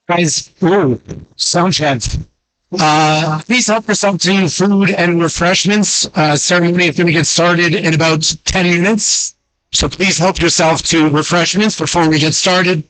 Guys, ooh, sound check. Please help yourself to food and refreshments. Ceremony is going to get started in about 10 minutes. So please help yourself to refreshments before we get started.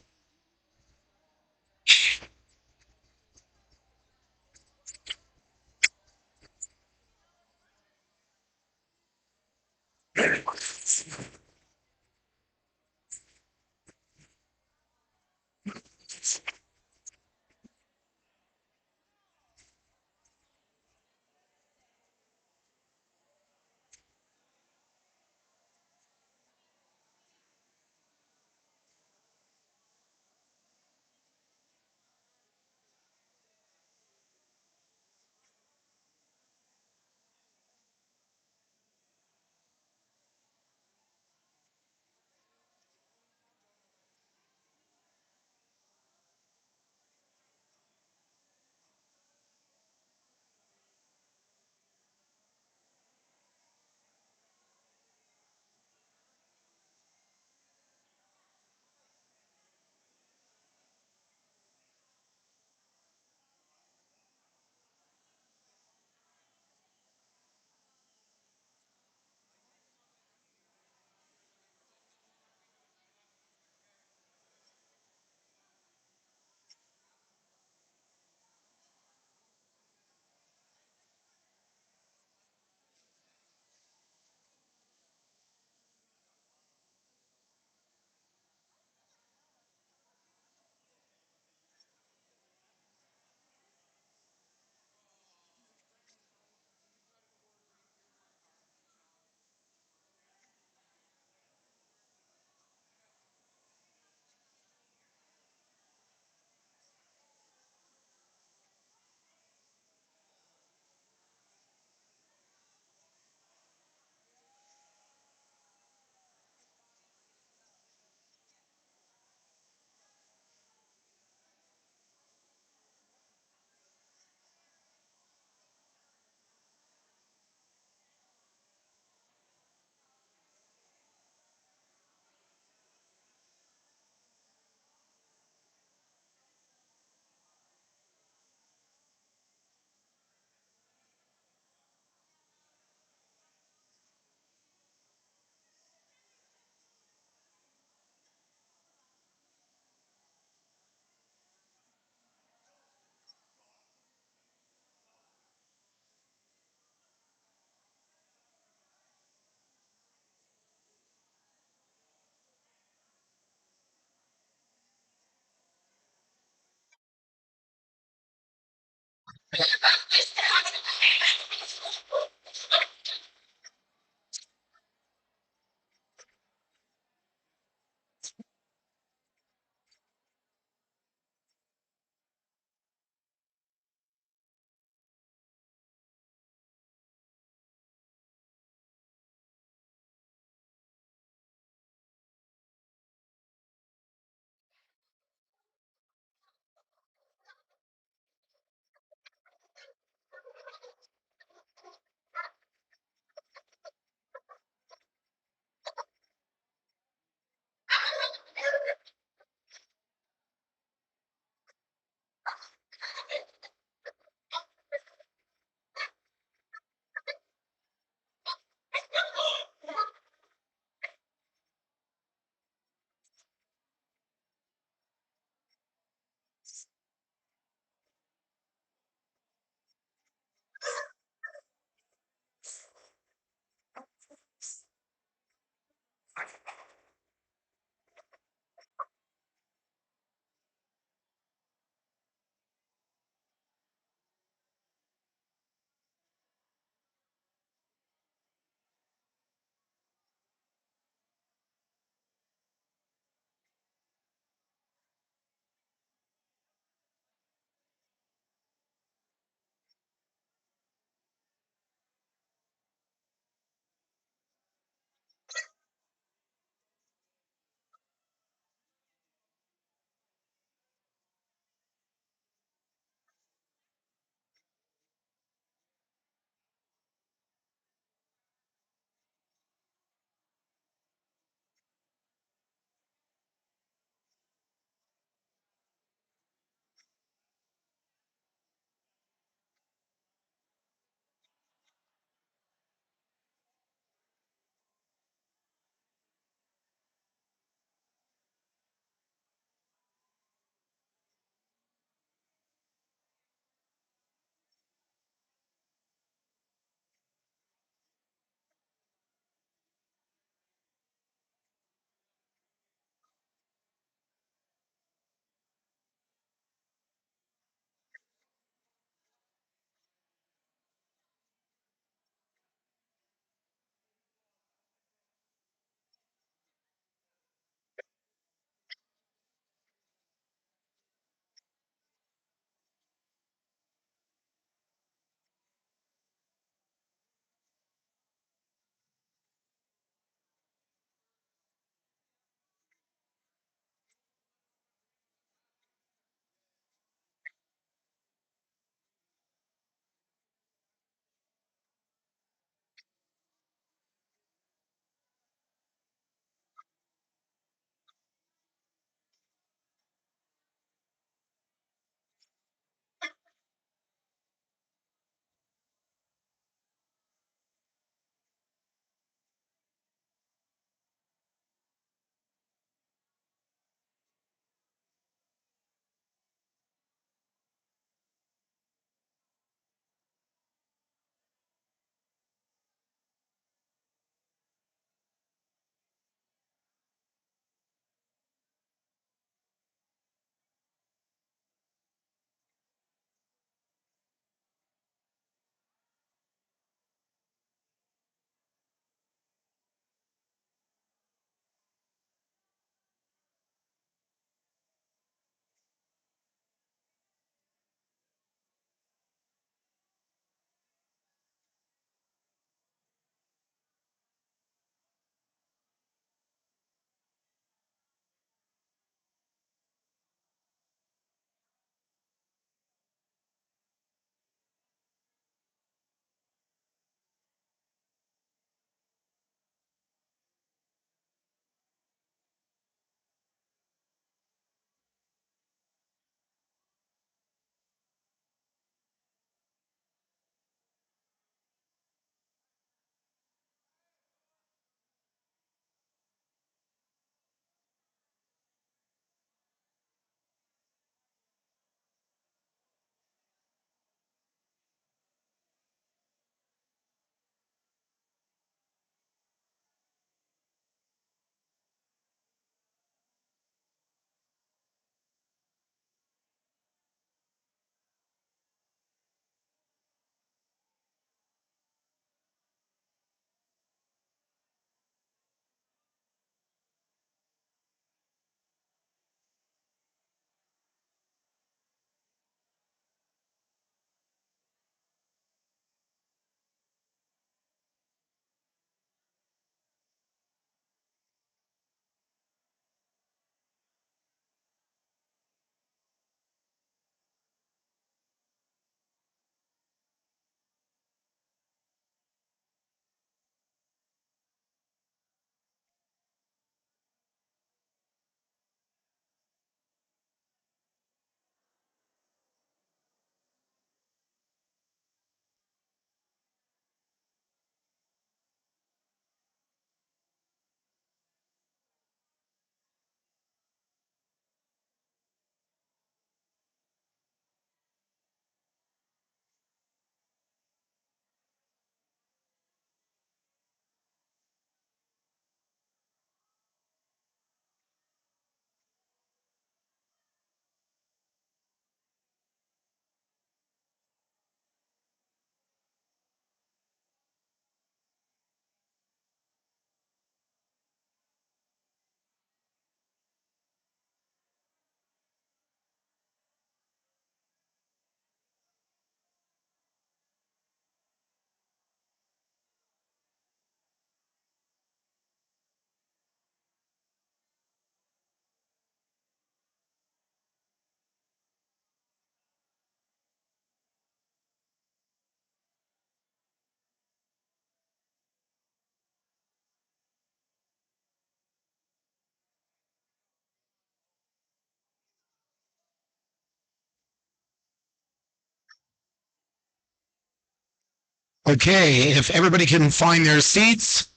Okay, if everybody can find their seats,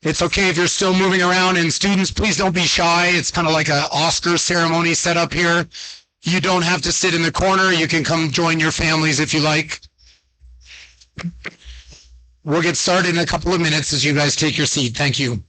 it's okay if you're still moving around. And students, please don't be shy. It's kind of like an Oscar ceremony set up here. You don't have to sit in the corner. You can come join your families if you like. We'll get started in a couple of minutes as you guys take your seat. Thank you.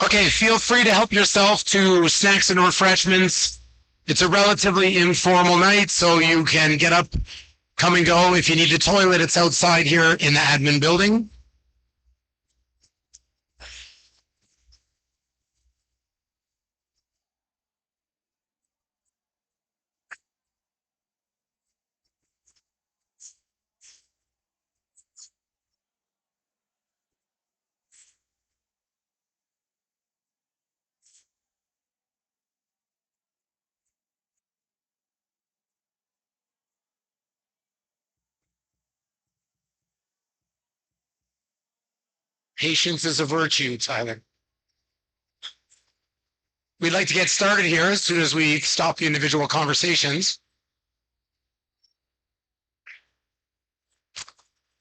Okay, feel free to help yourself to snacks and refreshments. It's a relatively informal night, so you can get up, come and go. If you need the toilet, it's outside here in the admin building. Patience is a virtue, Tyler. We'd like to get started here as soon as we stop the individual conversations.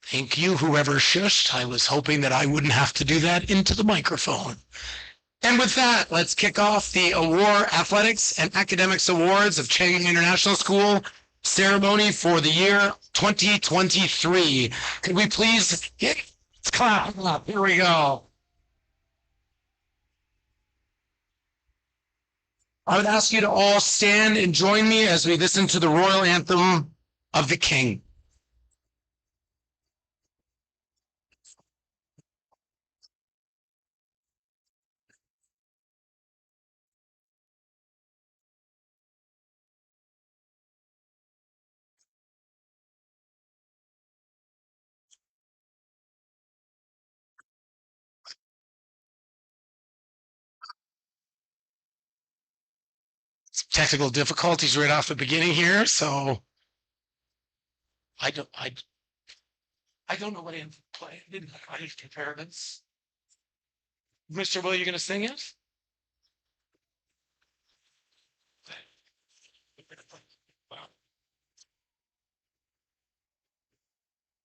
Thank you, whoever shushed. I was hoping that I wouldn't have to do that into the microphone. And with that, let's kick off the Award Athletics and Academics Awards of Chiang International School ceremony for the year 2023. Could we please clap up? Here we go. I would ask you to all stand and join me as we listen to the royal anthem of the King. Technical difficulties right off the beginning here, so I don't know what anthem to play. I didn't prepare this. Mr. Will, you going to sing it?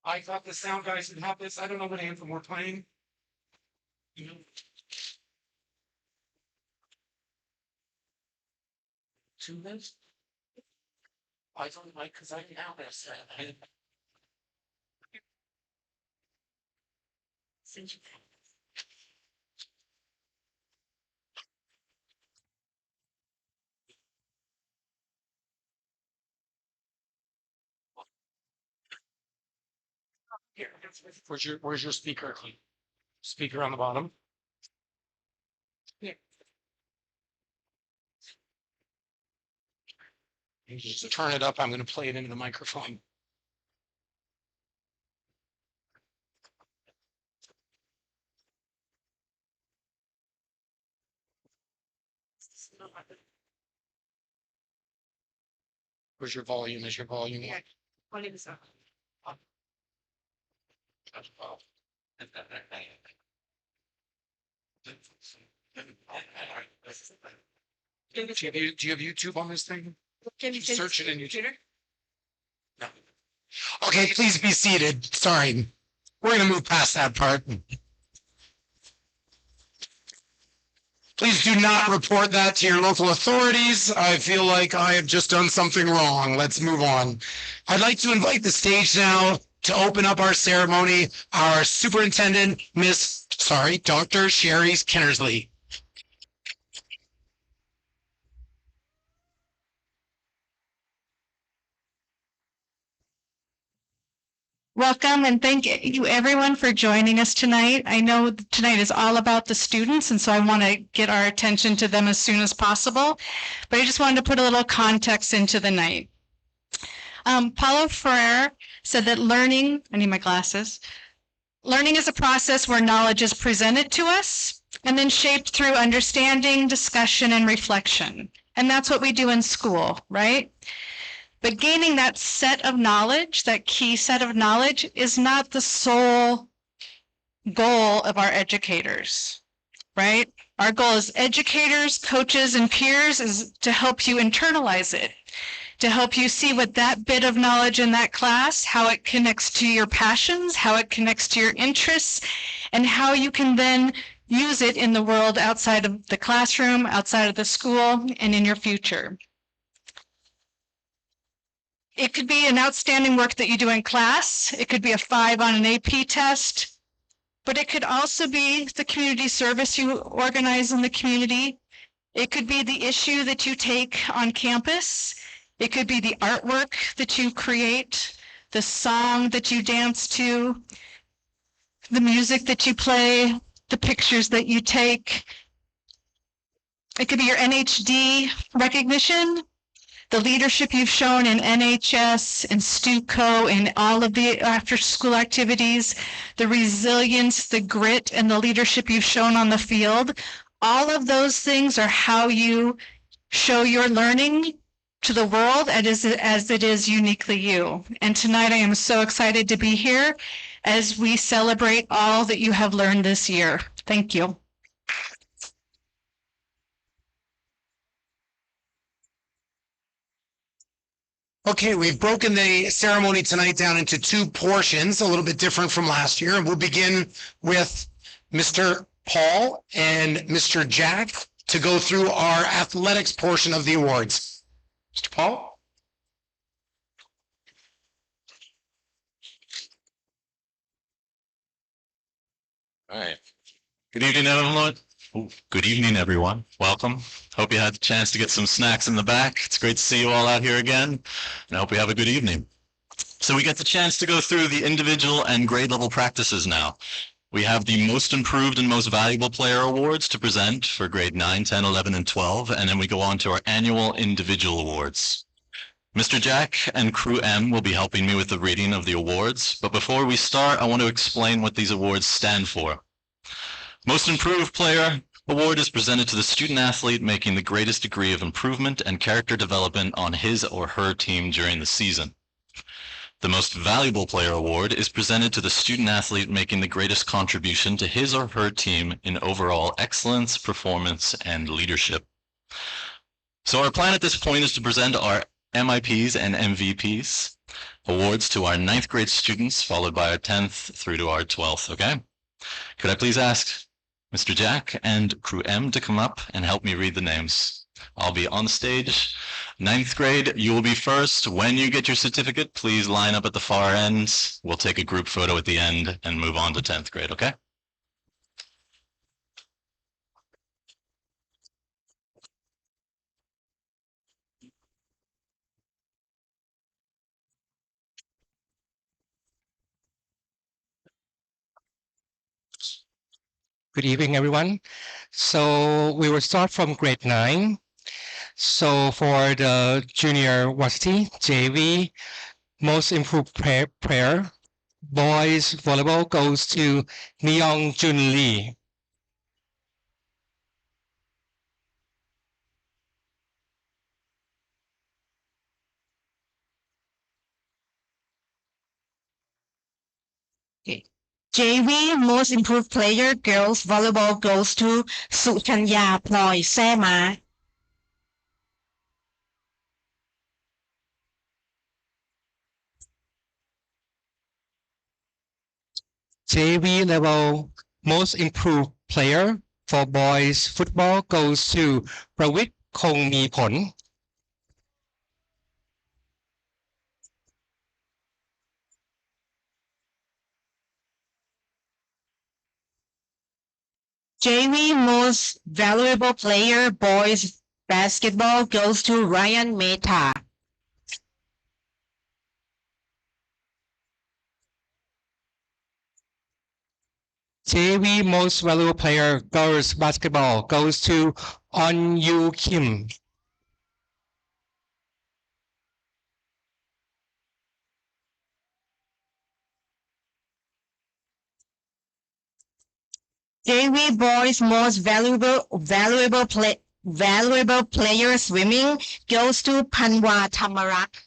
I thought the sound guys would have this. I don't know what anthem we're playing. Two minutes? I don't like because I can have this. Here, where's your speaker? Speaker on the bottom. Yeah. Just turn it up. I'm going to play it into the microphone. Where's your volume? Is your volume? Yeah. What is that? Do you have YouTube on this thing? Can you search it in YouTube? No. Okay, please be seated. Sorry. We're going to move past that part. Please do not report that to your local authorities. I feel like I have just done something wrong. Let's move on. I'd like to invite the stage now to open up our ceremony, our superintendent, Dr. Sherry Kinnersley. Welcome and thank you everyone for joining us tonight. I know tonight is all about the students, and so I want to get our attention to them as soon as possible, but I just wanted to put a little context into the night. Paulo Freire said that learning, I need my glasses, learning is a process where knowledge is presented to us and then shaped through understanding, discussion, and reflection. And that's what we do in school, right? But gaining that set of knowledge, that key set of knowledge, is not the sole goal of our educators, right? Our goal as educators, coaches, and peers is to help you internalize it, to help you see what that bit of knowledge in that class, how it connects to your passions, how it connects to your interests, and how you can then use it in the world outside of the classroom, outside of the school, and in your future. It could be an outstanding work that you do in class. It could be a 5 on an AP test. But it could also be the community service you organize in the community. It could be the issue that you take on campus. It could be the artwork that you create, the song that you dance to, the music that you play, the pictures that you take. It could be your NHD recognition, the leadership you've shown in NHS and STUCO and all of the after-school activities, the resilience, the grit, and the leadership you've shown on the field. All of those things are how you show your learning to the world as it is uniquely you. And tonight I am so excited to be here as we celebrate all that you have learned this year. Thank you. Okay, we've broken the ceremony tonight down into two portions, a little bit different from last year. And we'll begin with Mr. Paul and Mr. Jack to go through our athletics portion of the awards. Mr. Paul? All right. Good evening, everyone. Good evening, everyone. Welcome. Hope you had the chance to get some snacks in the back. It's great to see you all out here again, and I hope you have a good evening. So we get the chance to go through the individual and grade level practices now. We have the Most Improved and Most Valuable Player Awards to present for grade 9, 10, 11, and 12, and then we go on to our annual individual awards. Mr. Jack and Crew M will be helping me with the reading of the awards, but before we start, I want to explain what these awards stand for. Most Improved Player Award is presented to the student athlete making the greatest degree of improvement and character development on his or her team during the season. The Most Valuable Player Award is presented to the student athlete making the greatest contribution to his or her team in overall excellence, performance, and leadership. So our plan at this point is to present our MIPs and MVPs awards to our 9th grade students, followed by our 10th through to our 12th, okay? Could I please ask Mr. Jack and Crew M to come up and help me read the names? I'll be on stage. 9th grade, you will be first. When you get your certificate, please line up at the far end. We'll take a group photo at the end and move on to 10th grade, okay? Good evening, everyone. So we will start from grade 9. So for the junior varsity JV, most improved player, boys volleyball goes to Myung Jun Lee. JV Most Improved Player Girls Volleyball goes to Suchanya Ploy Sema. JV level most improved player for boys football goes to Pravit Kong Mi Phon. JV Most Valuable Player Boys Basketball goes to Ryan Mehta. JV Most Valuable Player Girls Basketball goes to On Yu Kim. JV Boys Most Valuable Player Swimming goes to Panwa Thamarak.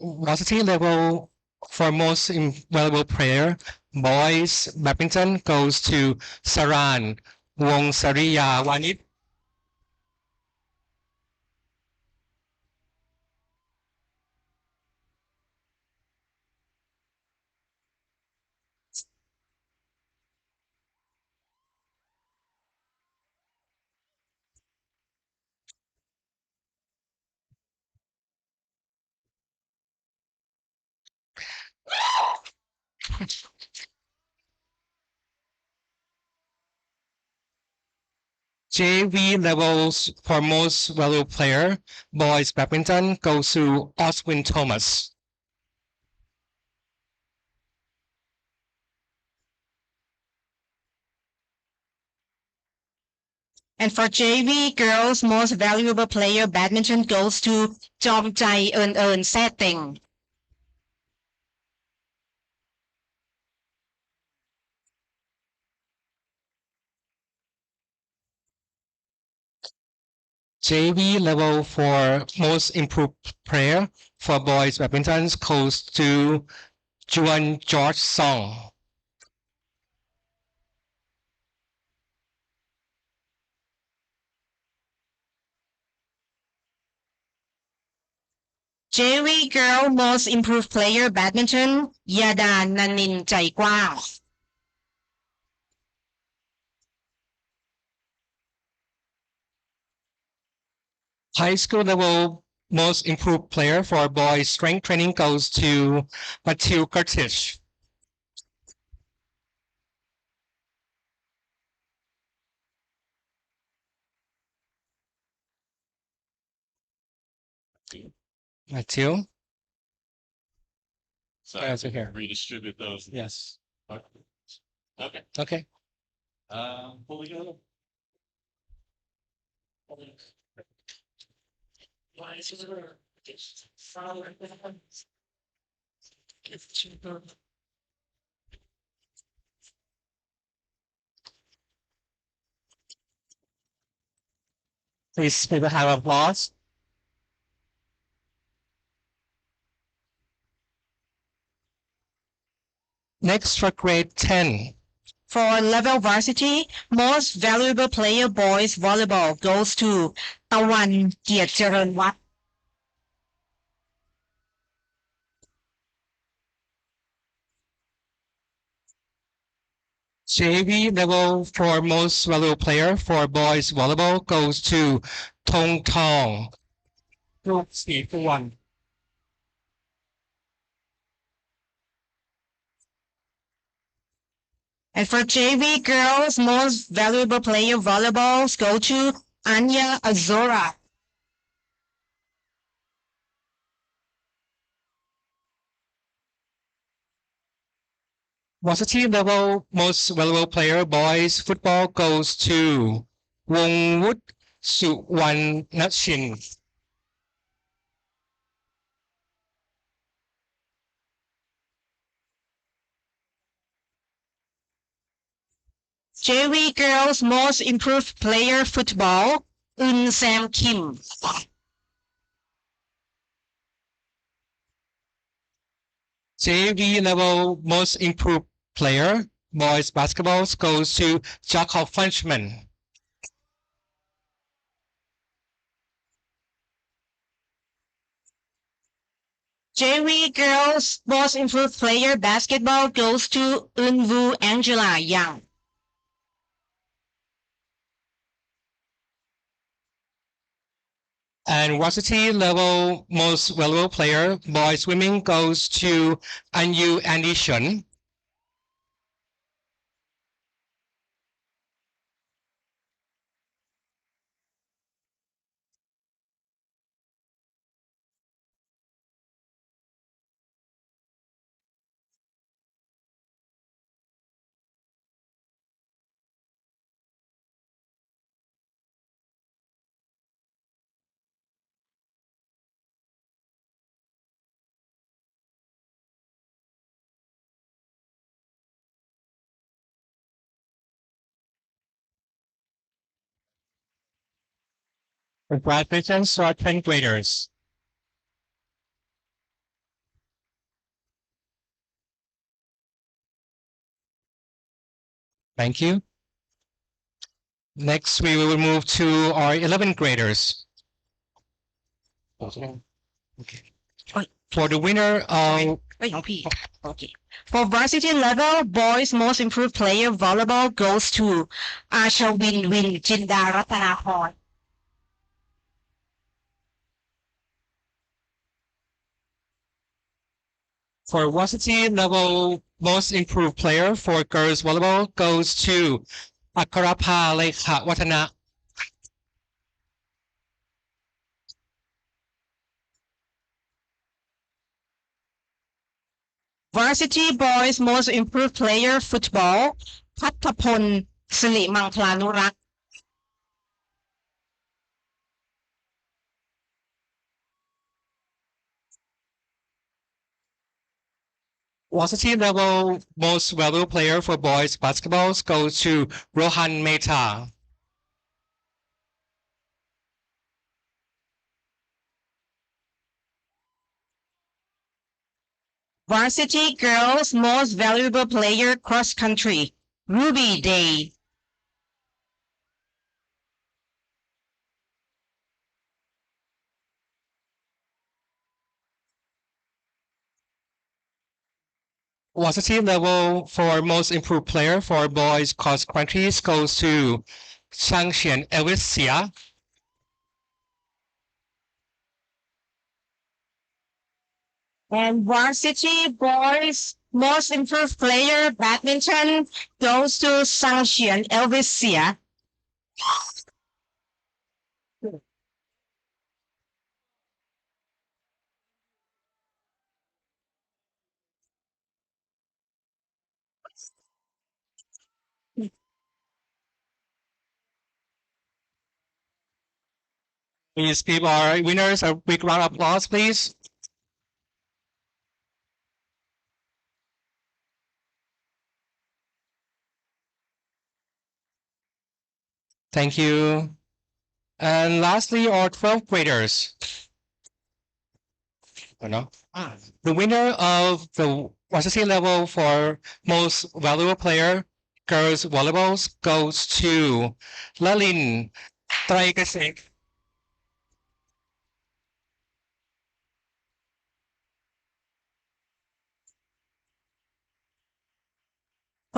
Varsity level for most valuable player, boys badminton goes to Saran Wongsariya Wanit. JV levels for most valuable player, boys badminton goes to Oswin Thomas. And for JV Girls Most Valuable Player Badminton goes to Jom Chai Eun Setting. JV level for most improved player for boys badminton goes to Juan George Song. JV Girl Most Improved Player Badminton Yada Nanin Chai Kwa. High school level most improved player for boys strength training goes to Matthew Curtis. Matthew. So Yes, we're here. redistribute those. Yes. Okay. Okay. Pull together. Please give a hand of applause. Next for grade 10. For level varsity, Most Valuable Player Boys Volleyball goes to Tawan Kiat Charan Wat. JV level for most valuable player for boys volleyball goes to Tong Tong. Group Steve 1. And for JV Girls Most Valuable Player Volleyballs go to Anya Azora. Varsity level most valuable player boys football goes to Wongwood Suwannachin. JV Girls Most Improved Player Football Un Sam Kim. JV level most improved player boys basketball goes to Jacob Frenchman. JV Girls Most Improved Player Basketball goes to Unwu Angela Yang. And varsity level most valuable player boys swimming goes to Anyu Anderson. Congratulations to our 10th graders. Thank you. Next, we will move to our 11th graders. Okay. For the winner of เอ้ยของพี่ Okay. For varsity level, boys most improved player volleyball goes to Arshawin Win Jinda Ratanaphon. for varsity level most improved player for girls volleyball goes to Akarapa Lekha Watana. Varsity boys most improved player football พัฒพลสิริมังคลานุรักษ์ Varsity level most valuable player for boys basketball goes to Rohan Mehta. Varsity girls most valuable player cross country Ruby Day. Varsity level for most improved player for boys cross country goes to Chiang Elvis Xia. And varsity boys most improved player badminton goes to Sangxian Elvis Xia. Please give our winners a big round of applause, please. Thank you. And lastly, our 12th graders. Oh, no? The winner of the varsity level for most valuable player girls volleyball goes to Lalin Traikasek.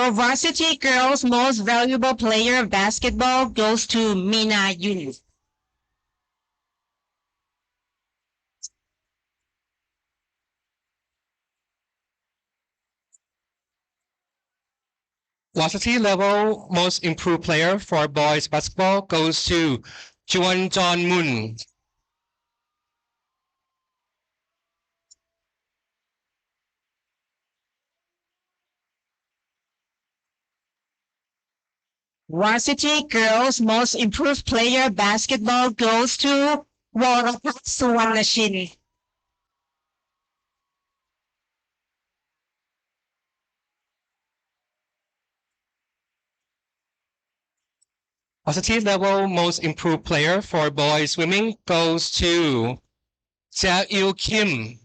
For varsity girls most valuable player basketball goes to Mina Yun. Varsity level most improved player for boys basketball goes to Juan John Moon. Varsity girls most improved player basketball goes to Warapat Suwarnashin. Varsity level most improved player for boys swimming goes to Jia Il Kim.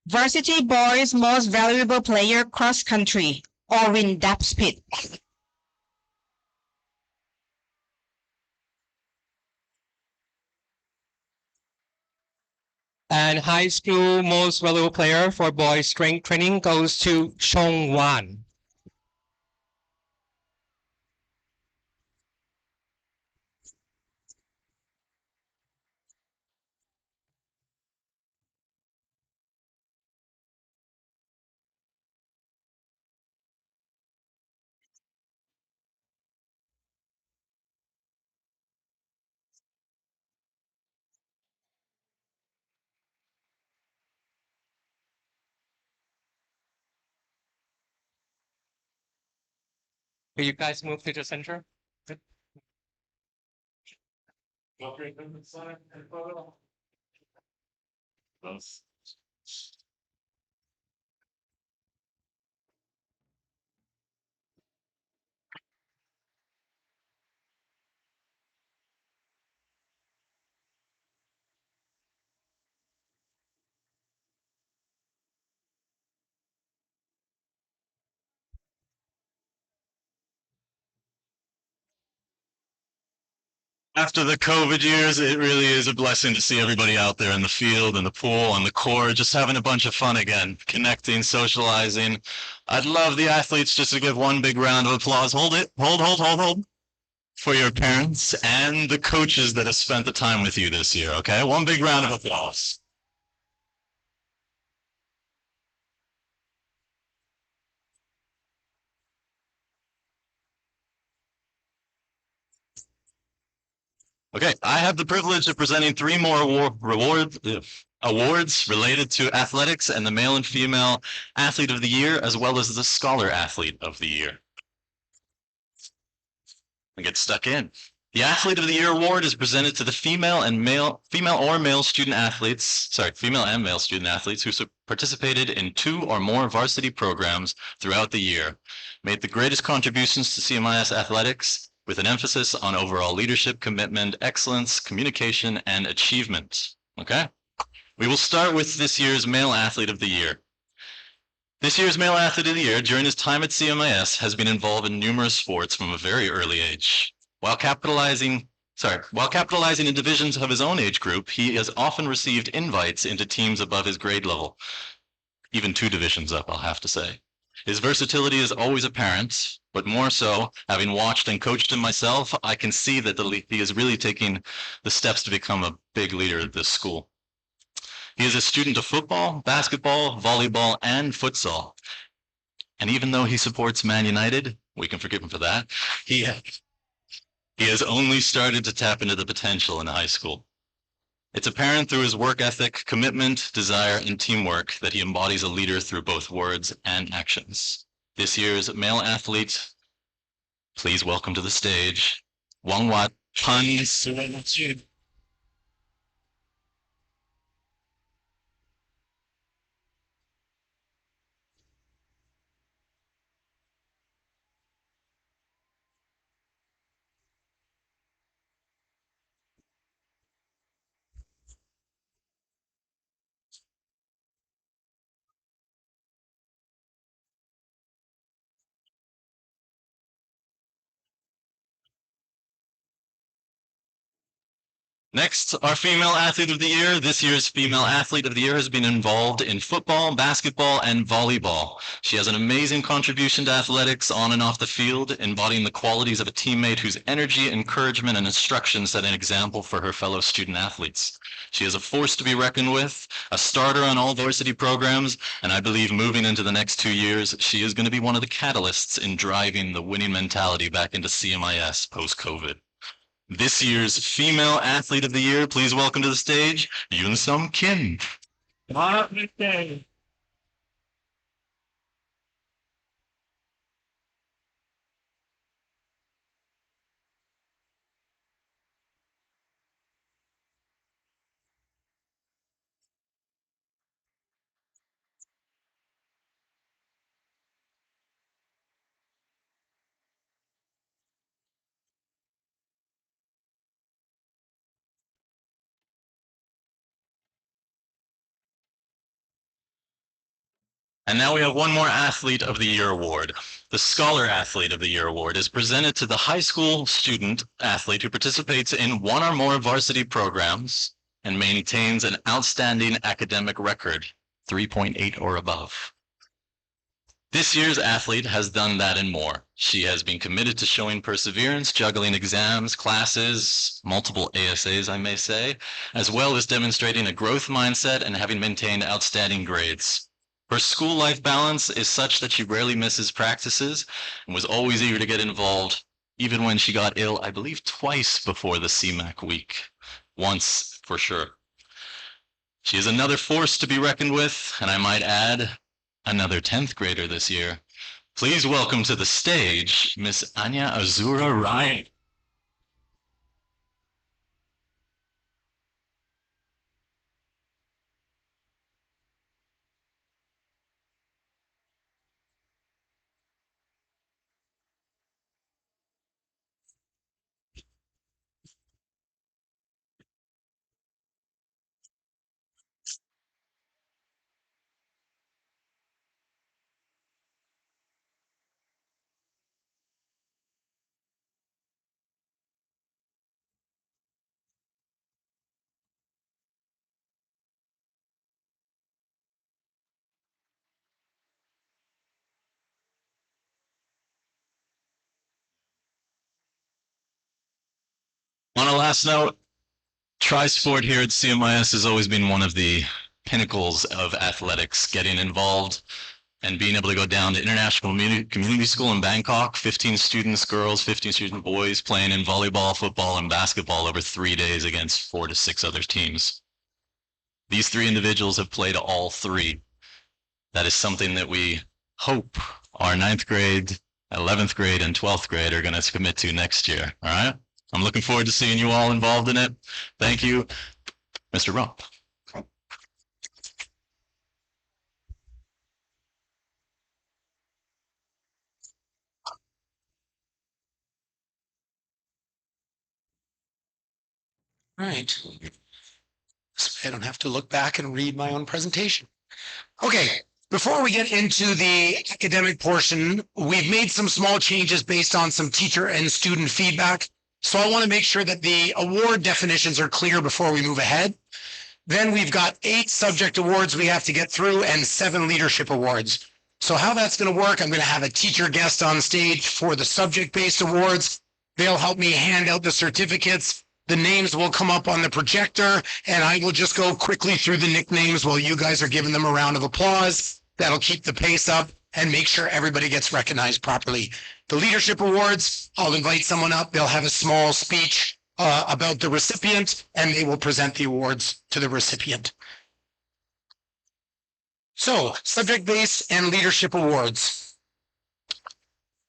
Varsity boys most valuable player cross country Orwin Dapspit. And high school most valuable player for boys strength training goes to Chong Wan. Will you guys move to the center? Good. After the COVID years, it really is a blessing to see everybody out there in the field, in the pool, on the court, just having a bunch of fun again, connecting, socializing. I'd love the athletes just to give one big round of applause. Hold it. Hold. For your parents and the coaches that have spent the time with you this year, okay? One big round of applause. Okay, I have the privilege of presenting three more awards related to athletics and the male and female athlete of the year, as well as the scholar athlete of the year. And get stuck in. The Athlete of the Year award is presented to the female and male student athletes, female and male student athletes who participated in 2 or more varsity programs throughout the year, made the greatest contributions to CMIS athletics with an emphasis on overall leadership, commitment, excellence, communication, and achievement. Okay? We will start with this year's Male Athlete of the Year. This year's Male Athlete of the Year, during his time at CMIS, has been involved in numerous sports from a very early age. While capitalizing in divisions of his own age group, he has often received invites into teams above his grade level, even 2 divisions up, I'll have to say. His versatility is always apparent, but more so, having watched and coached him myself, I can see that he is really taking the steps to become a big leader at this school. He is a student of football, basketball, volleyball, and futsal. And even though he supports Man United, we can forgive him for that, he has only started to tap into the potential in high school. It's apparent through his work ethic, commitment, desire, and teamwork that he embodies a leader through both words and actions. This year's male athlete, please welcome to the stage, Wangwat Pan Surenachid. Next, our Female Athlete of the Year. This year's Female Athlete of the Year has been involved in football, basketball, and volleyball. She has an amazing contribution to athletics on and off the field, embodying the qualities of a teammate whose energy, encouragement, and instruction set an example for her fellow student athletes. She is a force to be reckoned with, a starter on all varsity programs, and I believe moving into the next 2 years, she is going to be one of the catalysts in driving the winning mentality back into CMIS post-COVID. This year's Female Athlete of the Year, please welcome to the stage, Yoon Sum Kim. And now we have one more Athlete of the Year award. The Scholar Athlete of the Year award is presented to the high school student athlete who participates in 1 or more varsity programs and maintains an outstanding academic record, 3.8 or above. This year's athlete has done that and more. She has been committed to showing perseverance, juggling exams, classes, multiple ASAs, I may say, as well as demonstrating a growth mindset and having maintained outstanding grades. Her school life balance is such that she rarely misses practices and was always eager to get involved, even when she got ill, I believe twice before the CMAC week. Once, for sure. She is another force to be reckoned with, and I might add, another 10th grader this year. Please welcome to the stage, Miss Anya Azura Ryan. On a last note, tri-sport here at CMIS has always been one of the pinnacles of athletics, getting involved and being able to go down to International Community School in Bangkok, 15 students, girls, 15 student boys playing in volleyball, football, and basketball over 3 days against 4 to 6 other teams. These 3 individuals have played all 3. That is something that we hope our 9th grade, 11th grade, and 12th grade are going to commit to next year. All right? I'm looking forward to seeing you all involved in it. Thank you, Mr. Rump. Right. So I don't have to look back and read my own presentation. Okay, before we get into the academic portion, we've made some small changes based on some teacher and student feedback. So I want to make sure that the award definitions are clear before we move ahead. Then we've got 8 subject awards we have to get through and 7 leadership awards. So how that's going to work, I'm going to have a teacher guest on stage for the subject-based awards. They'll help me hand out the certificates. The names will come up on the projector, and I will just go quickly through the nicknames while you guys are giving them a round of applause. That'll keep the pace up and make sure everybody gets recognized properly. The leadership awards, I'll invite someone up. They'll have a small speech about the recipient, and they will present the awards to the recipient. So, subject-based and leadership awards.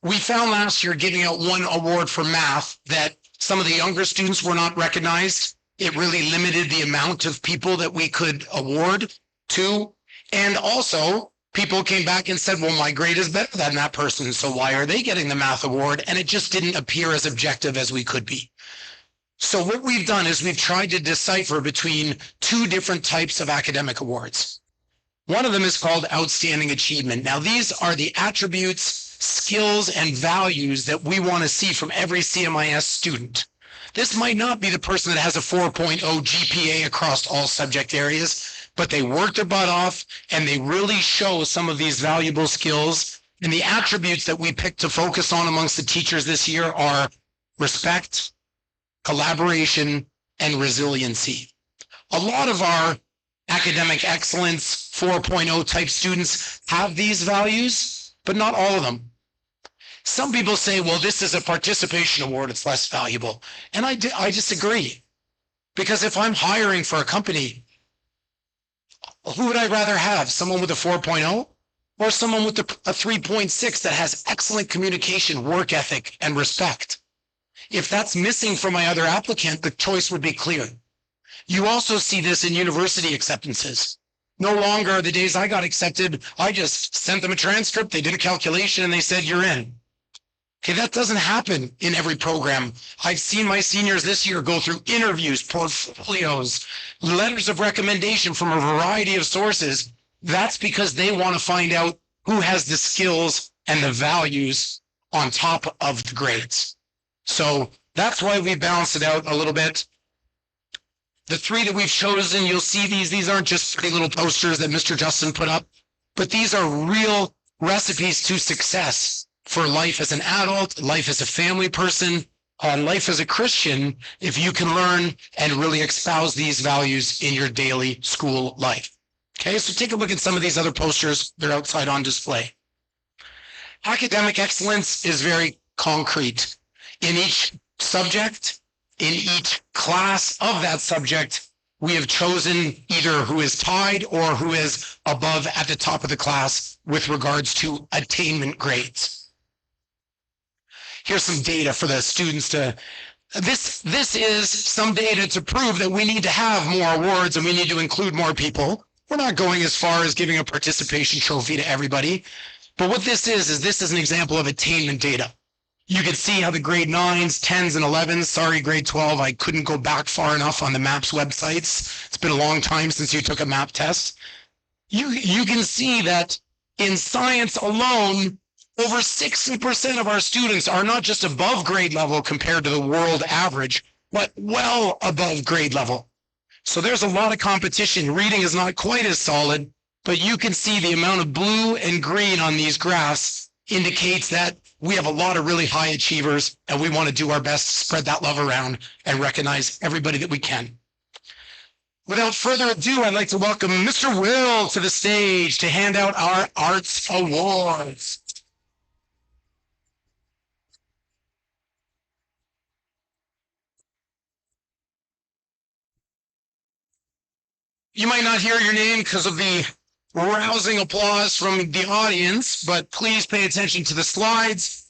We found last year giving out 1 award for math that some of the younger students were not recognized. It really limited the amount of people that we could award to. And also, people came back and said, well, my grade is better than that person, so why are they getting the math award? And it just didn't appear as objective as we could be. So what we've done is we've tried to decipher between 2 different types of academic awards. One of them is called Outstanding Achievement. Now, these are the attributes, skills, and values that we want to see from every CMIS student. This might not be the person that has a 4.0 GPA across all subject areas, but they worked their butt off and they really show some of these valuable skills. And the attributes that we picked to focus on amongst the teachers this year are respect, collaboration, and resiliency. A lot of our academic excellence 4.0 type students have these values, but not all of them. Some people say, well, this is a participation award, it's less valuable. And I disagree. Because if I'm hiring for a company, who would I rather have? Someone with a 4.0 or someone with a 3.6 that has excellent communication, work ethic, and respect? If that's missing from my other applicant, the choice would be clear. You also see this in university acceptances. No longer are the days I got accepted, I just sent them a transcript, they did a calculation, and they said, you're in. Okay, that doesn't happen in every program. I've seen my seniors this year go through interviews, portfolios, letters of recommendation from a variety of sources. That's because they want to find out who has the skills and the values on top of the grades. So that's why we balanced it out a little bit. The 3 that we've chosen, you'll see these aren't just pretty little posters that Mr. Justin put up, but these are real recipes to success for life as an adult, life as a family person, life as a Christian, if you can learn and really espouse these values in your daily school life. Okay, so take a look at some of these other posters. They're outside on display. Academic excellence is very concrete. In each subject, in each class of that subject, we have chosen either who is tied or who is above at the top of the class with regards to attainment grades. Here's some data for the students to, this is some data to prove that we need to have more awards and we need to include more people. We're not going as far as giving a participation trophy to everybody, but what this is this is an example of attainment data. You can see how the grade 9s, 10s, and 11s, sorry, grade 12, I couldn't go back far enough on the MAPS websites. It's been a long time since you took a MAP test. You can see that in science alone, over 60% of our students are not just above grade level compared to the world average, but well above grade level. So there's a lot of competition. Reading is not quite as solid, but you can see the amount of blue and green on these graphs indicates that We have a lot of really high achievers, and we want to do our best to spread that love around and recognize everybody that we can. Without further ado, I'd like to welcome Mr. Will to the stage to hand out our Arts Awards. You might not hear your name because of the rousing applause from the audience, but please pay attention to the slides.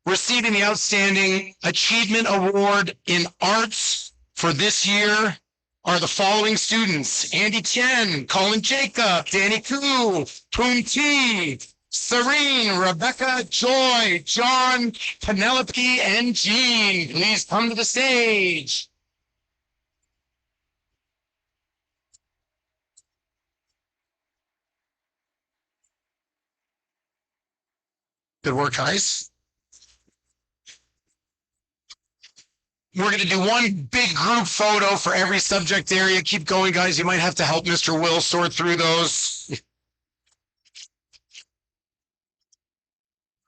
Receiving the Outstanding Achievement Award in Arts for this year are the following students: Andy Tien, Colin Jacob, Danny Koo, Poon T, Serene, Rebecca, Joy, John, Penelope, and Jean. Please come to the stage. Good work, guys. We're going to do one big group photo for every subject area. Keep going, guys. You might have to help Mr. Will sort through those.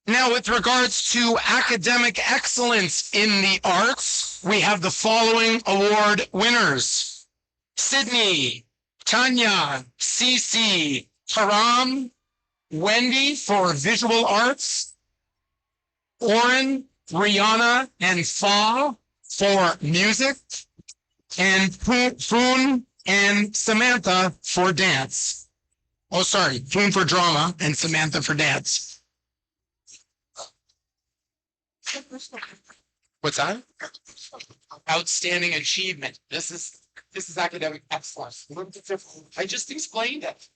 Now, with regards to academic excellence in the arts, we have the following award winners: Sydney, Tanya, Cece, Taram, Wendy for visual arts, Oren, Rihanna, and Fa for music, and Poon and Samantha for dance. Oh, sorry, Poon for drama and Samantha for dance. What's that? Outstanding achievement. This is academic excellence. I just explained it.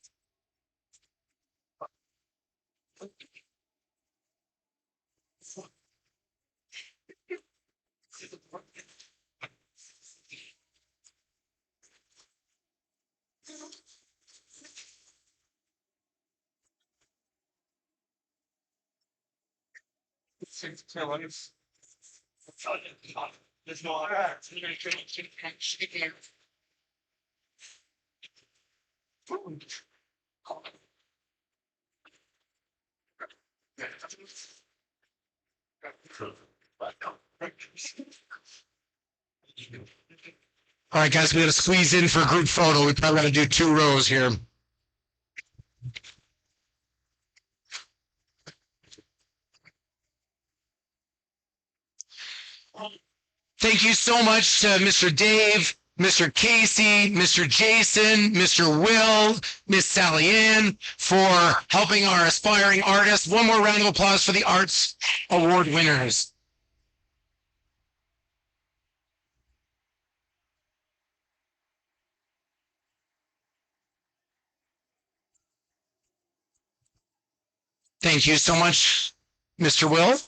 There's no All right, guys, we got to squeeze in for a group photo. We probably got to do 2 rows here. Thank you so much to Mr. Dave, Mr. Casey, Mr. Jason, Mr. Will, Miss Sally Ann for helping our aspiring artists. One more round of applause for the Arts Award winners. Thank you so much, Mr. Will.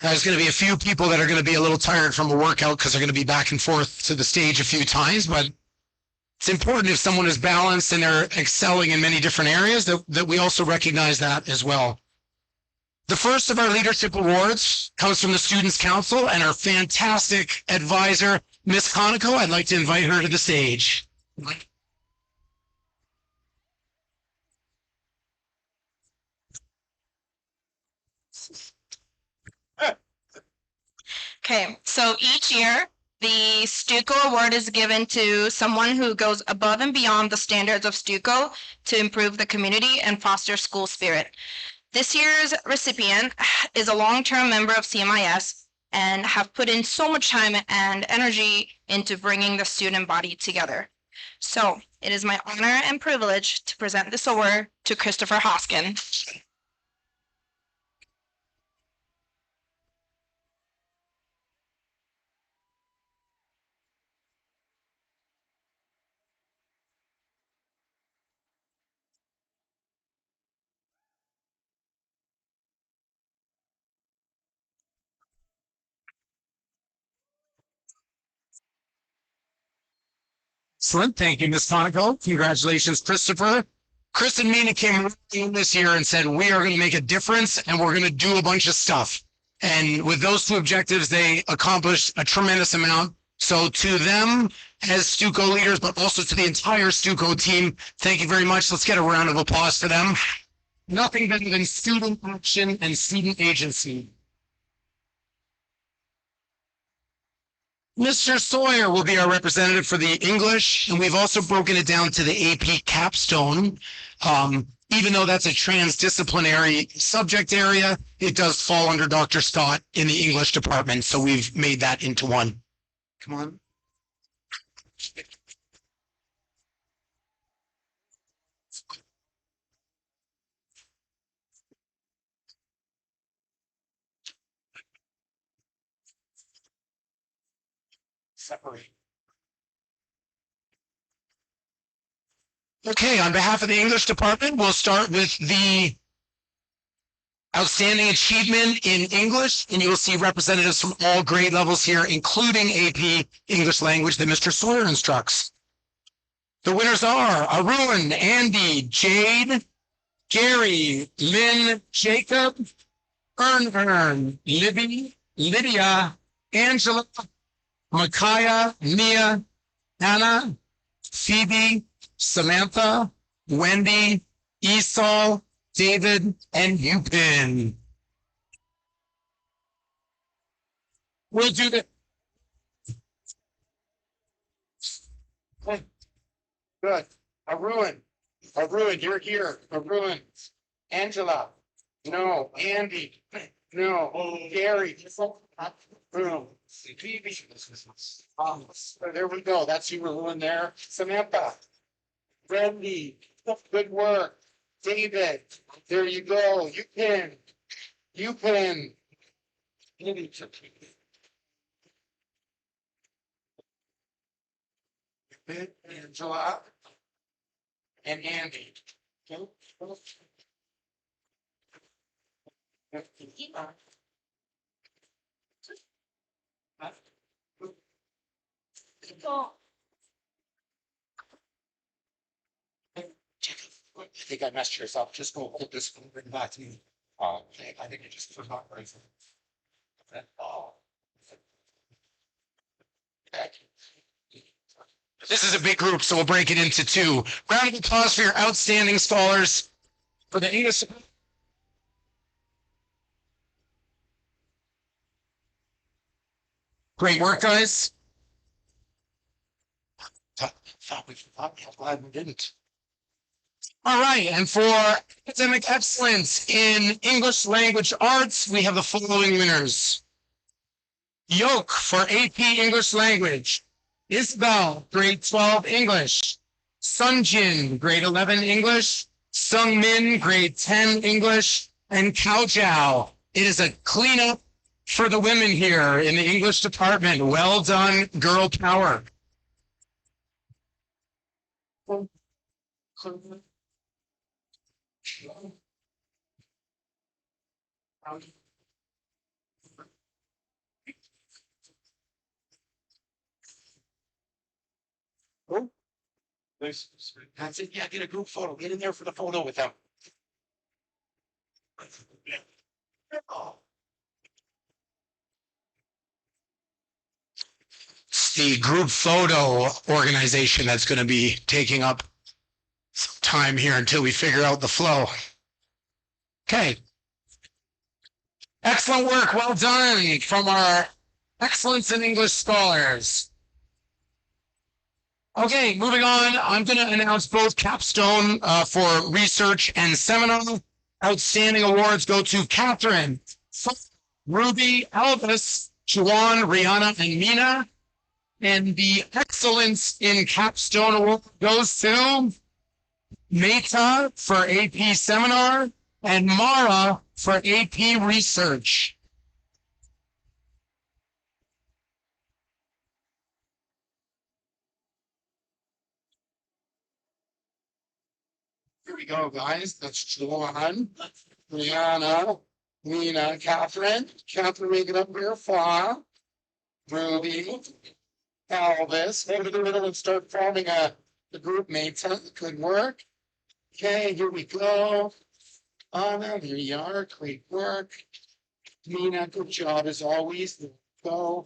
There's going to be a few people that are going to be a little tired from a workout because they're going to be back and forth to the stage a few times, but it's important if someone is balanced and they're excelling in many different areas that we also recognize that as well. The first of our leadership awards comes from the Students' Council and our fantastic advisor, Miss Conoco. I'd like to invite her to the stage. Okay, so each year, the Stuco Award is given to someone who goes above and beyond the standards of Stuco to improve the community and foster school spirit. This year's recipient is a long-term member of CMIS and have put in so much time and energy into bringing the student body together. So it is my honor and privilege to present this award to Christopher Hoskin. Excellent. Thank you, Ms. Conoco. Congratulations, Christopher. Chris and Mina came in this year and said, we are going to make a difference and we're going to do a bunch of stuff. And with those 2 objectives, they accomplished a tremendous amount. So to them as Stuco leaders, but also to the entire Stuco team, thank you very much. Let's get a round of applause for them. Nothing better than student action and student agency. Mr. Sawyer will be our representative for the English, and we've also broken it down to the AP capstone. Even though that's a transdisciplinary subject area, it does fall under Dr. Scott in the English department, so we've made that into one. Come on. Separate. Okay, on behalf of the English department, we'll start with the outstanding achievement in English, and you will see representatives from all grade levels here, including AP English language that Mr. Sawyer instructs. The winners are Arun, Andy, Jade, Gary, Lynn, Jacob, Ern, Libby, Lydia, Angela, Micaiah, Mia, Anna, Phoebe, Samantha, Wendy, Esau, David, and Yupin. We'll do the. Good. Arun, you're here. Arun, Angela, no. Andy, no. Gary, no. Phoebe. There we go. That's you, Arun there. Samantha, Wendy, good work. David, there you go. You can. Angela and Andy. I think I messed yours up. Just go hold this and bring it back to me. I think I just forgot. Oh. This is a big group, so we'll break it into two. Round of applause for your outstanding scholars for the English. Great work, guys. Thought we forgot. I'm glad we didn't. All right, and for academic excellence in English language arts, we have the following winners. Yoke for AP English language. Isabel, grade 12 English. Sunjin, grade 11 English. Sung Min, grade 10 English. And Cao Jiao. It is a cleanup for the women here in the English department. Well done, girl power. Oh, that's it. Yeah, get a group photo. Get in there for the photo with them. It's the group photo organization that's going to be taking up some time here until we figure out the flow. Okay. Excellent work. Well done from our Excellence in English scholars. Okay, moving on. I'm going to announce both capstone for research and seminar. Outstanding awards go to Catherine, Ruby, Elvis, Juwan, Rihanna, and Mina. And the Excellence in Capstone Award goes to Meta for AP Seminar and Mara for AP Research. Here we go, guys. That's Juwan, Rihanna, Mina, Catherine. Catherine, make it up here. Far, Ruby, Elvis. Go to the middle and start forming the group mates. Good work. Okay, here we go. Anna, there you are. Great work. Mina, good job as always. There we go.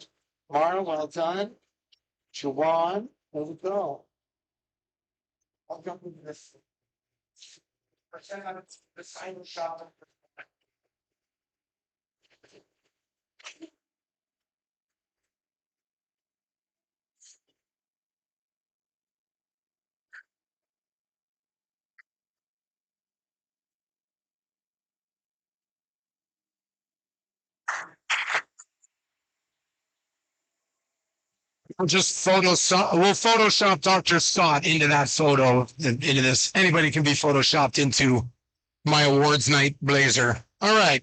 Mara, well done. Juwan, there we go. I'll go with this. We'll Photoshop Dr. Scott into that photo, into this. Anybody can be Photoshopped into my awards night blazer. All right.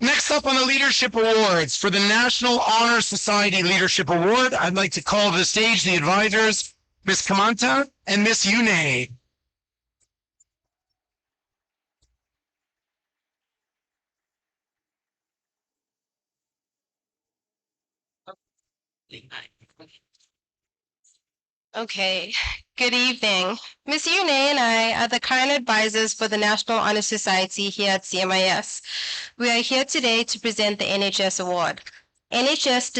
Next up on the Leadership Awards for the National Honor Society Leadership Award, I'd like to call to the stage the advisors, Miss Kamanta and Miss Yune. Okay, good evening. Ms. Yune and I are the current advisors for the National Honor Society here at CMIS. We are here today to present the NHS Award. NHS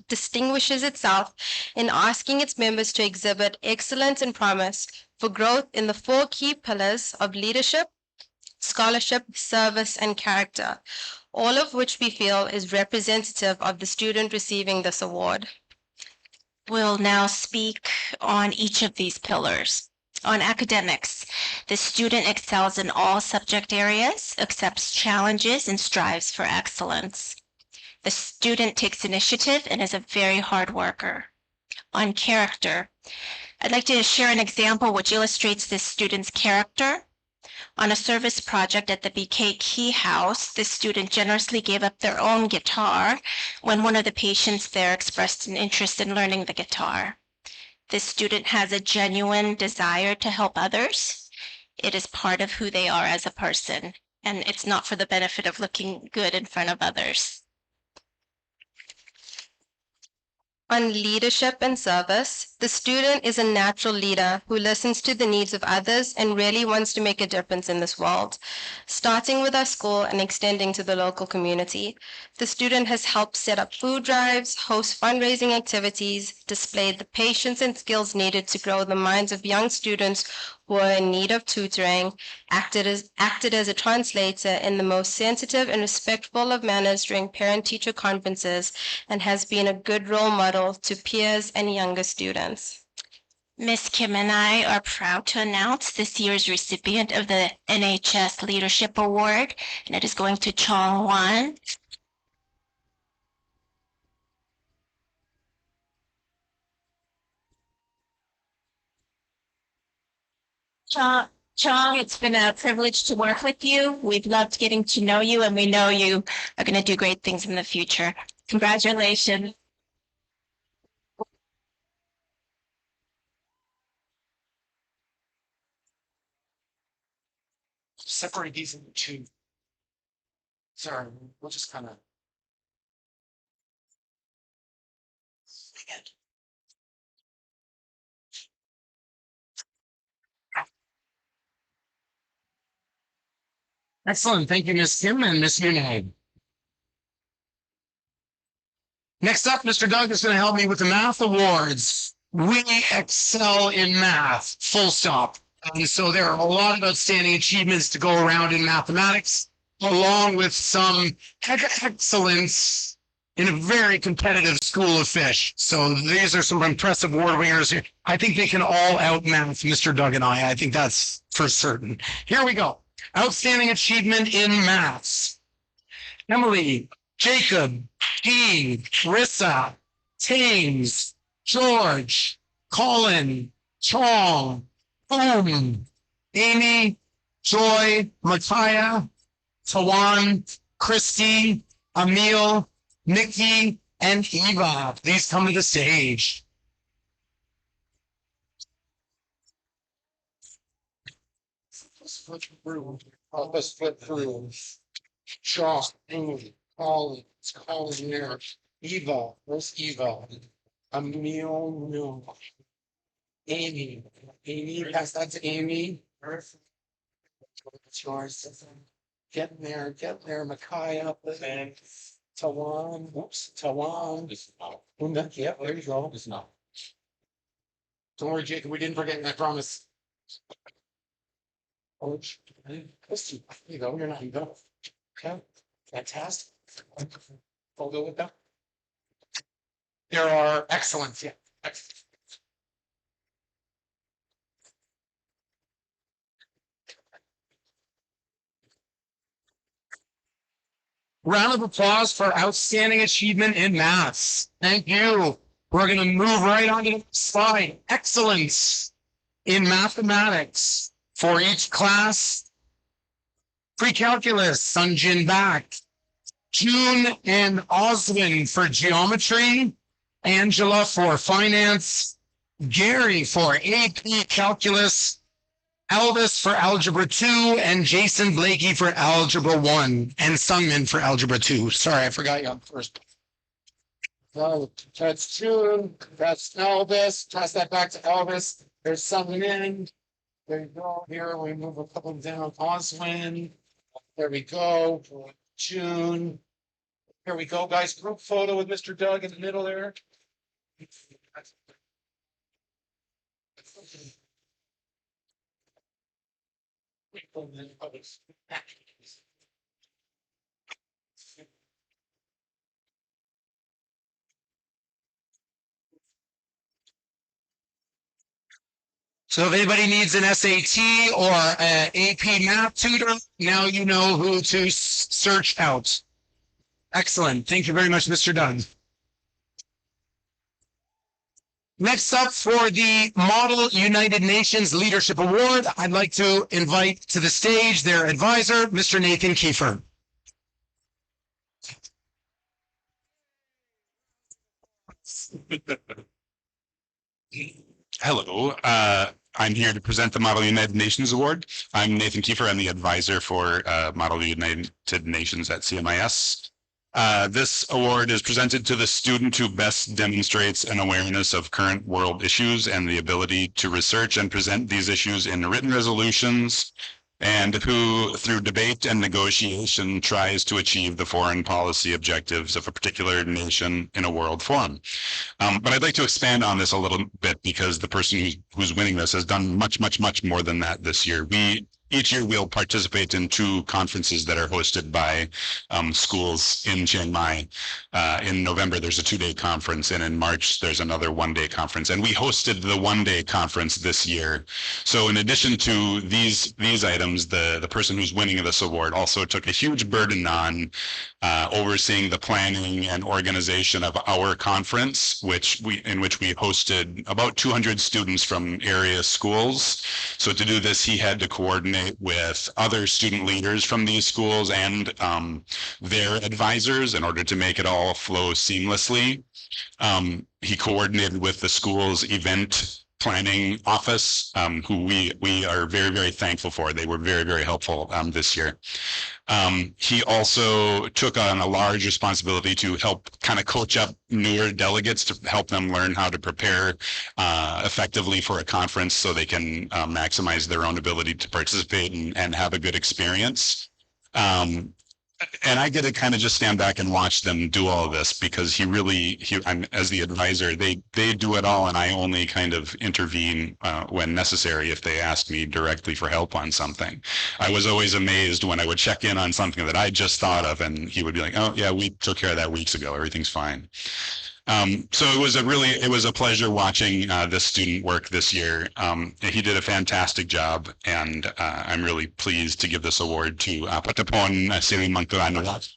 distinguishes itself in asking its members to exhibit excellence and promise for growth in the four key pillars of leadership, scholarship, service, and character, all of which we feel is representative of the student receiving this award. We'll now speak on each of these pillars. On academics, the student excels in all subject areas, accepts challenges, and strives for excellence. The student takes initiative and is a very hard worker. On character, I'd like to share an example which illustrates this student's character. On a service project at the BK Key House, the student generously gave up their own guitar when one of the patients there expressed an interest in learning the guitar. This student has a genuine desire to help others. It is part of who they are as a person, and it's not for the benefit of looking good in front of others. On leadership and service, the student is a natural leader who listens to the needs of others and really wants to make a difference in this world, starting with our school and extending to the local community. The student has helped set up food drives, host fundraising activities, displayed the patience and skills needed to grow the minds of young students who are in need of tutoring, acted as a translator in the most sensitive and respectful of manners during parent-teacher conferences, and has been a good role model to peers and younger students. Ms. Kim and I are proud to announce this year's recipient of the NHS Leadership Award, and it is going to Chiang. Chong, it's been a privilege to work with you. We've loved getting to know you, and we know you are going to do great things in the future. Congratulations. Separate these into two. Sorry, we'll just kind of. Excellent. Thank you, Ms. Kim and Ms. Yune. Next up, Mr. Doug is going to help me with the math awards. We excel in math, full stop. And so there are a lot of outstanding achievements to go around in mathematics, along with some excellence in a very competitive school of fish. So these are some impressive award winners here. I think they can all outmath Mr. Doug and I. I think that's for certain. Here we go. Outstanding achievement in maths. Emily, Jacob, Jean, Rissa, Tames, George, Colin, Chong, Amy, Joy, Mattia, Tawan, Christy, Emil, Nikki, and Eva. Please come to the stage. Let's flip through. Shaw, Amy, Colin, there. Eva, where's Eva? Emil, no. Amy, pass that to Amy. It's yours. Get there, Micaiah. Tawan, Tawan. Yeah, there you go. Don't worry, Jacob, we didn't forget, I promise. Coach, Christy, there you go. You're not, you go. Okay, fantastic. I'll go with that. There are excellent, yeah. Excellent. Round of applause for outstanding achievement in maths. Thank you. We're going to move right on to the slide. Excellence in mathematics for each class. Pre-calculus, Sunjin back. June and Oswin for geometry. Angela for finance. Gary for AP calculus. Elvis for Algebra 2, and Jason Blakey for Algebra 1, and Sungmin for Algebra 2. Sorry, I forgot you on first. So that's June, that's Elvis, pass that back to Elvis. There's Sungmin. There you go. Here we move a couple down. Oswin. There we go. June. Here we go, guys. Group photo with Mr. Doug in the middle there. So if anybody needs an SAT or an AP math tutor, now you know who to search out. Excellent. Thank you very much, Mr. Dunn. Next up for the Model United Nations Leadership Award, I'd like to invite to the stage their advisor, Mr. Nathan Kiefer. Hello, I'm here to present the Model United Nations Award. I'm Nathan Kiefer. I'm the advisor for Model United Nations at CMIS. This award is presented to the student who best demonstrates an awareness of current world issues and the ability to research and present these issues in written resolutions, and who, through debate and negotiation, tries to achieve the foreign policy objectives of a particular nation in a world forum. But I'd like to expand on this a little bit because the person who's winning this has done much, much, much more than that this year. Each year we'll participate in 2 conferences that are hosted by schools in Chiang Mai. In November, there's a 2-day conference, and in March, there's another 1-day conference. And we hosted the 1-day conference this year. So in addition to these items, the person who's winning this award also took a huge burden on overseeing the planning and organization of our conference, in which we hosted about 200 students from area schools. So to do this, he had to coordinate with other student leaders from these schools and their advisors in order to make it all flow seamlessly. He coordinated with the school's event planning office, who we are very, very thankful for. They were very, very helpful this year. He also took on a large responsibility to help kind of coach up newer delegates to help them learn how to prepare effectively for a conference so they can maximize their own ability to participate and have a good experience. And I get to kind of just stand back and watch them do all of this because I'm as the advisor, they do it all, and I only kind of intervene when necessary if they ask me directly for help on something. I was always amazed when I would check in on something that I just thought of, and he would be like, "Oh yeah, we took care of that weeks ago. Everything's fine." So it was a pleasure watching this student work this year. He did a fantastic job, and I'm really pleased to give this award to Patapon Sirimangturan.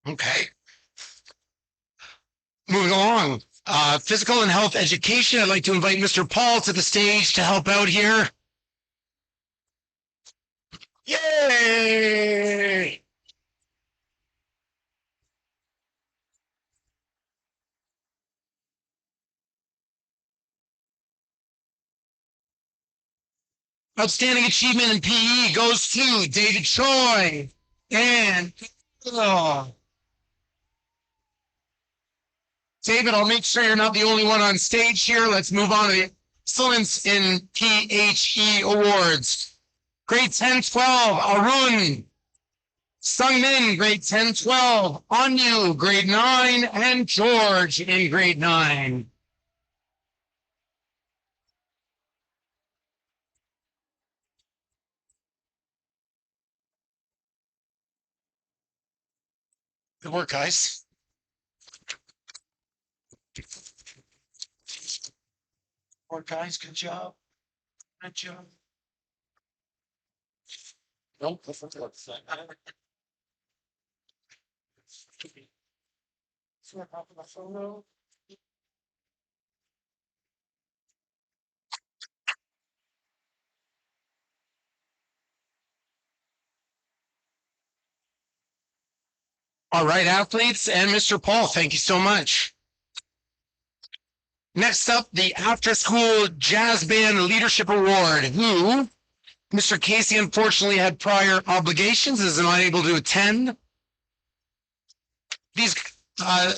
Okay. Moving along. Physical and health education. I'd like to invite Mr. Paul to the stage to help out here. Yay! Outstanding achievement in PE goes to David Choi and David, I'll make sure you're not the only one on stage here. Let's move on to the Excellence in PHE Awards. Grade 10-12, Arun. Sungmin, grade 10-12. Anyu, grade 9. And George in grade 9. Good work, guys. Good work, guys. Good job. Good job. Nope. All right, athletes and Mr. Paul, thank you so much. Next up, the After School Jazz Band Leadership Award, who Mr. Casey unfortunately had prior obligations, is unable to attend. These,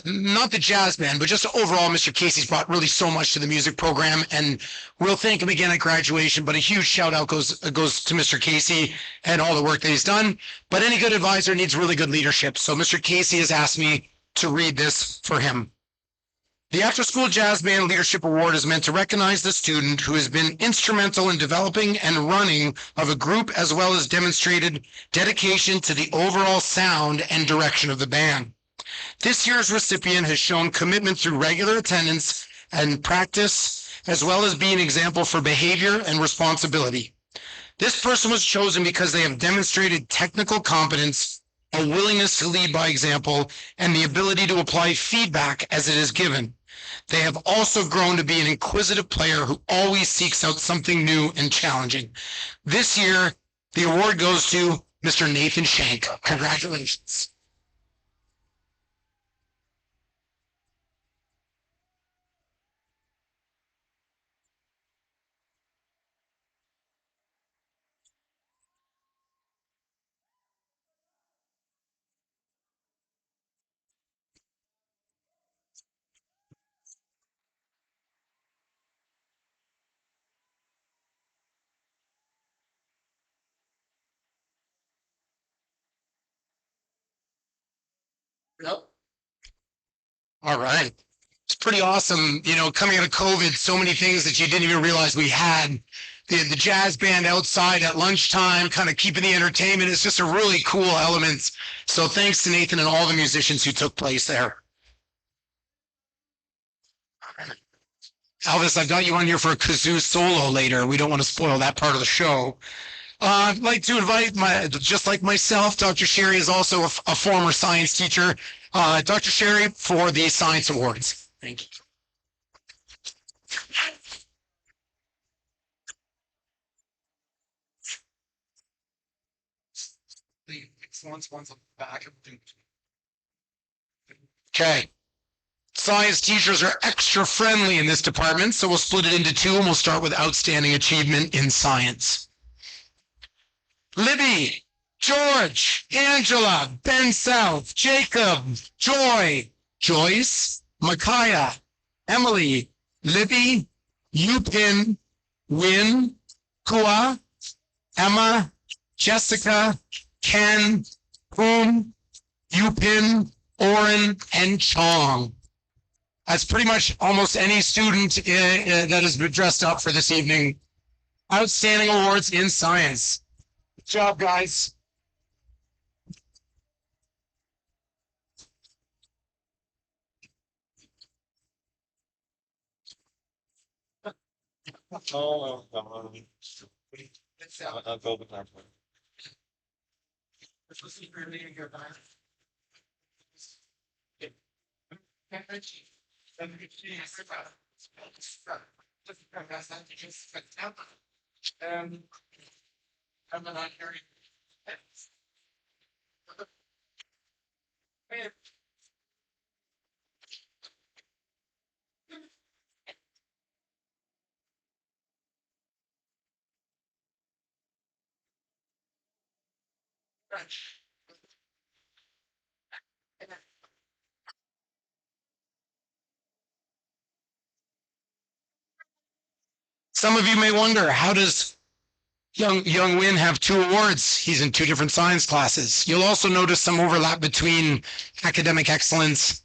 not the jazz band, but just overall, Mr. Casey's brought really so much to the music program, and we'll thank him again at graduation. But a huge shout out goes to Mr. Casey and all the work that he's done. But any good advisor needs really good leadership. So Mr. Casey has asked me to read this for him. The After School Jazz Band Leadership Award is meant to recognize the student who has been instrumental in developing and running of a group, as well as demonstrated dedication to the overall sound and direction of the band. This year's recipient has shown commitment through regular attendance and practice, as well as being an example for behavior and responsibility. This person was chosen because they have demonstrated technical competence, a willingness to lead by example, and the ability to apply feedback as it is given. They have also grown to be an inquisitive player who always seeks out something new and challenging. This year, the award goes to Mr. Nathan Shank. Congratulations. Yep. All right. It's pretty awesome, coming out of COVID, so many things that you didn't even realize we had. The jazz band outside at lunchtime, kind of keeping the entertainment. It's just a really cool element. So thanks to Nathan and all the musicians who took place there. Elvis, I've got you on here for a kazoo solo later. We don't want to spoil that part of the show. I'd like to invite just like myself, Dr. Sherry is also a former science teacher. Dr. Sherry for the Science Awards. Thank you. The excellence one's on the back of the. Okay. Science teachers are extra friendly in this department, so we'll split it into two, and we'll start with outstanding achievement in science. Libby, George, Angela, Ben South, Jacob, Joy, Joyce, Micaiah, Emily, Libby, Yupin, Win, Kua, Emma, Jessica, Ken, Poon, Yupin, Oren, and Chong. That's pretty much almost any student that has been dressed up for this evening. Outstanding awards in science. Good job, guys. I'm not hearing. Some of you may wonder, how does Young Win have 2 awards? He's in 2 different science classes. You'll also notice some overlap between academic excellence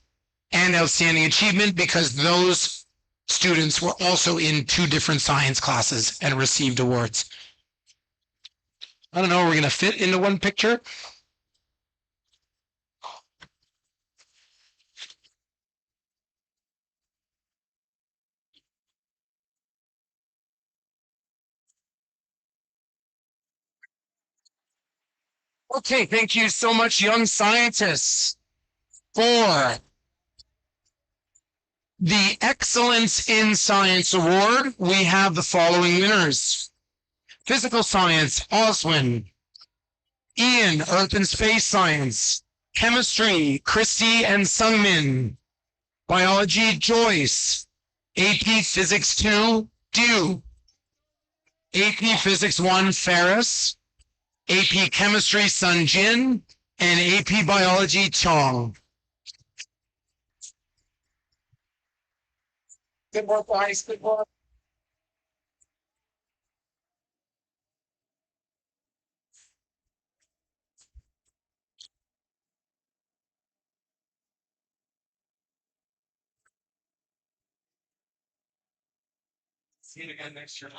and outstanding achievement because those students were also in 2 different science classes and received awards. I don't know, we're going to fit into one picture. Okay, thank you so much, young scientists, for the Excellence in Science Award. We have the following winners. Physical Science, Oswin. Ian, Earth and Space Science. Chemistry, Christy and Sungmin. Biology, Joyce. AP Physics 2, Dew. AP Physics 1, Ferris. AP Chemistry, Sun Jin. And AP Biology, Chong. Good work, guys. Good work. See you again next year.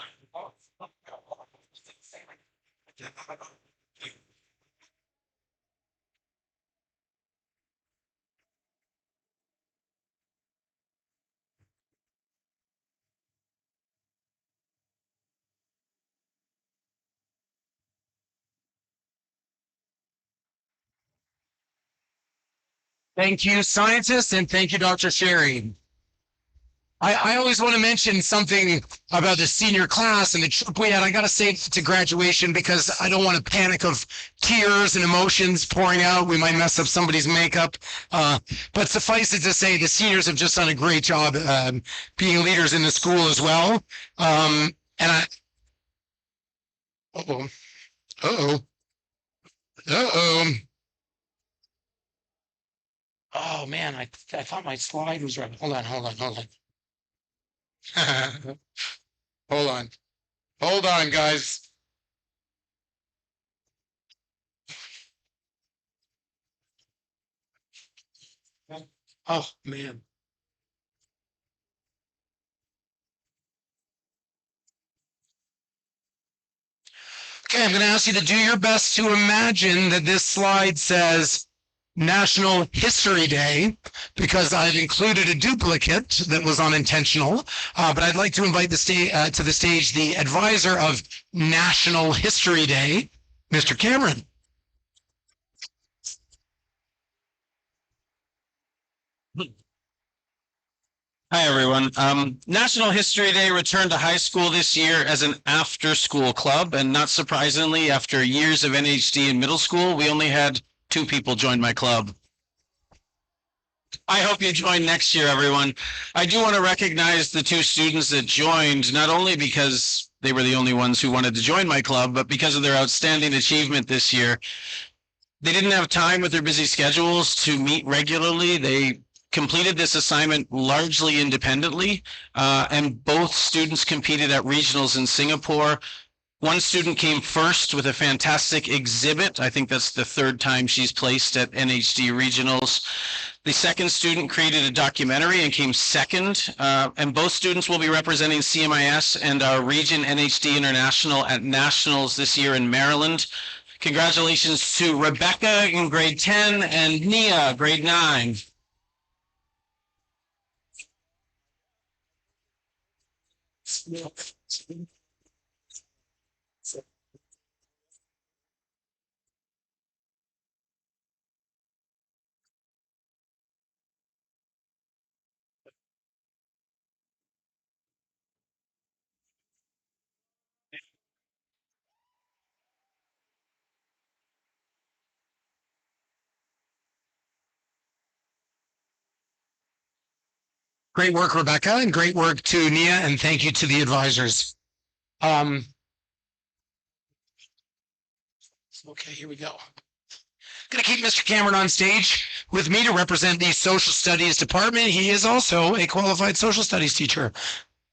Thank you, scientists, and thank you, Dr. Sherry. I always want to mention something about the senior class and the trip we had. I got to say to graduation because I don't want a panic of tears and emotions pouring out. We might mess up somebody's makeup. But suffice it to say, the seniors have just done a great job being leaders in the school as well. And I, uh-oh, uh-oh, uh-oh. Oh man, I thought my slide was right. Hold on. Hold on, guys. Oh man. Okay, I'm going to ask you to do your best to imagine that this slide says National History Day, because I've included a duplicate that was unintentional, but I'd like to invite to the stage the advisor of National History Day, Mr. Cameron. Hi, everyone. National History Day returned to high school this year as an after-school club, and not surprisingly, after years of NHD in middle school, we only had 2 people join my club. I hope you join next year, everyone. I do want to recognize the 2 students that joined, not only because they were the only ones who wanted to join my club, but because of their outstanding achievement this year. They didn't have time with their busy schedules to meet regularly. They completed this assignment largely independently, and both students competed at regionals in Singapore. One student came first with a fantastic exhibit. I think that's the 3rd time she's placed at NHD regionals. The second student created a documentary and came second, and both students will be representing CMIS and our region NHD International at nationals this year in Maryland. Congratulations to Rebecca in grade 10 and Nia, grade 9. Great work, Rebecca, and great work to Nia, and thank you to the advisors. Okay, here we go. Going to keep Mr. Cameron on stage with me to represent the social studies department. He is also a qualified social studies teacher.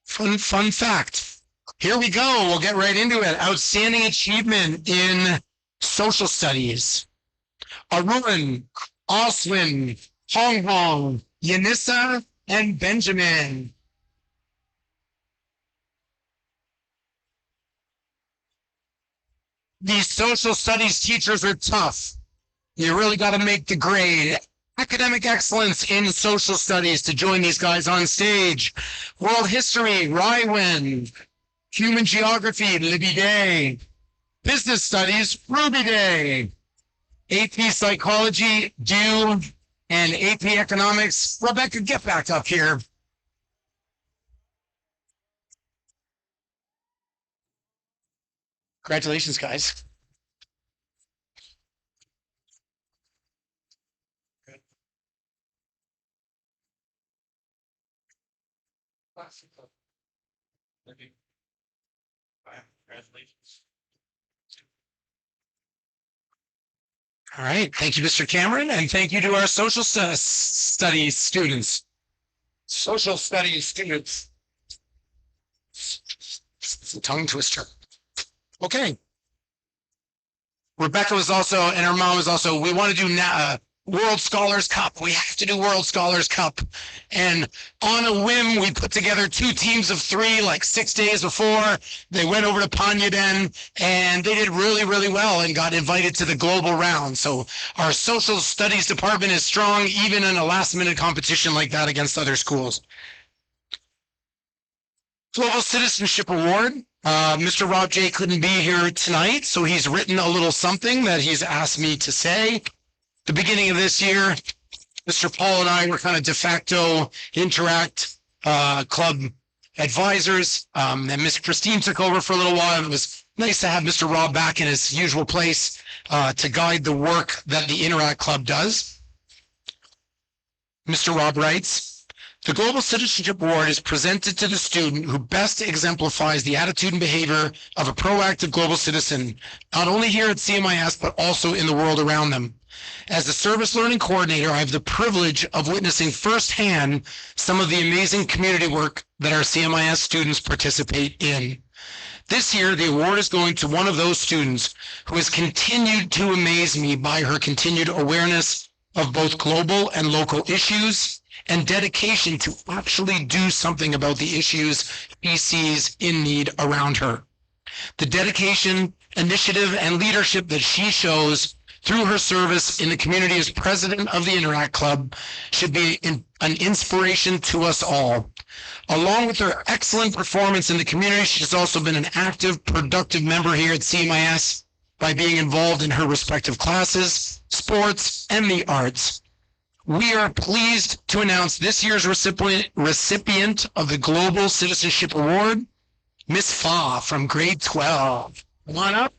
Fun fact. Here we go. We'll get right into it. Outstanding achievement in social studies. Arun, Oswin, Hong Hong, Yanissa, and Benjamin. These social studies teachers are tough. You really got to make the grade. Academic excellence in social studies to join these guys on stage. World history, Rywin. Human geography, Libby Day. Business studies, Ruby Day. AP psychology, Dew. And AP economics, Rebecca, get back up here. Congratulations, guys. Congratulations. All right. Thank you, Mr. Cameron, and thank you to our social studies students. Social studies students. It's a tongue twister. Okay. Rebecca was also, and her mom was also, we want to do World Scholars Cup. We have to do World Scholars Cup. And on a whim, we put together 2 teams of 3 like 6 days before. They went over to Panyaden and they did really, really well and got invited to the global round. So our social studies department is strong, even in a last minute competition like that against other schools. Global Citizenship Award. Mr. Rob J. couldn't be here tonight, so he's written a little something that he's asked me to say. The beginning of this year, Mr. Paul and I were kind of de facto Interact club advisors, and Miss Christine took over for a little while. It was nice to have Mr. Rob back in his usual place to guide the work that the Interact Club does. Mr. Rob writes, the Global Citizenship Award is presented to the student who best exemplifies the attitude and behavior of a proactive global citizen, not only here at CMIS, but also in the world around them. As the service learning coordinator, I have the privilege of witnessing firsthand some of the amazing community work that our CMIS students participate in. This year, the award is going to one of those students who has continued to amaze me by her continued awareness of both global and local issues and dedication to actually do something about the issues he sees in need around her. The dedication, initiative, and leadership that she shows through her service in the community as president of the Interact Club should be an inspiration to us all. Along with her excellent performance in the community, she's also been an active, productive member here at CMIS by being involved in her respective classes, sports, and the arts. We are pleased to announce this year's recipient of the Global Citizenship Award, Miss Fa from grade 12. Come on up.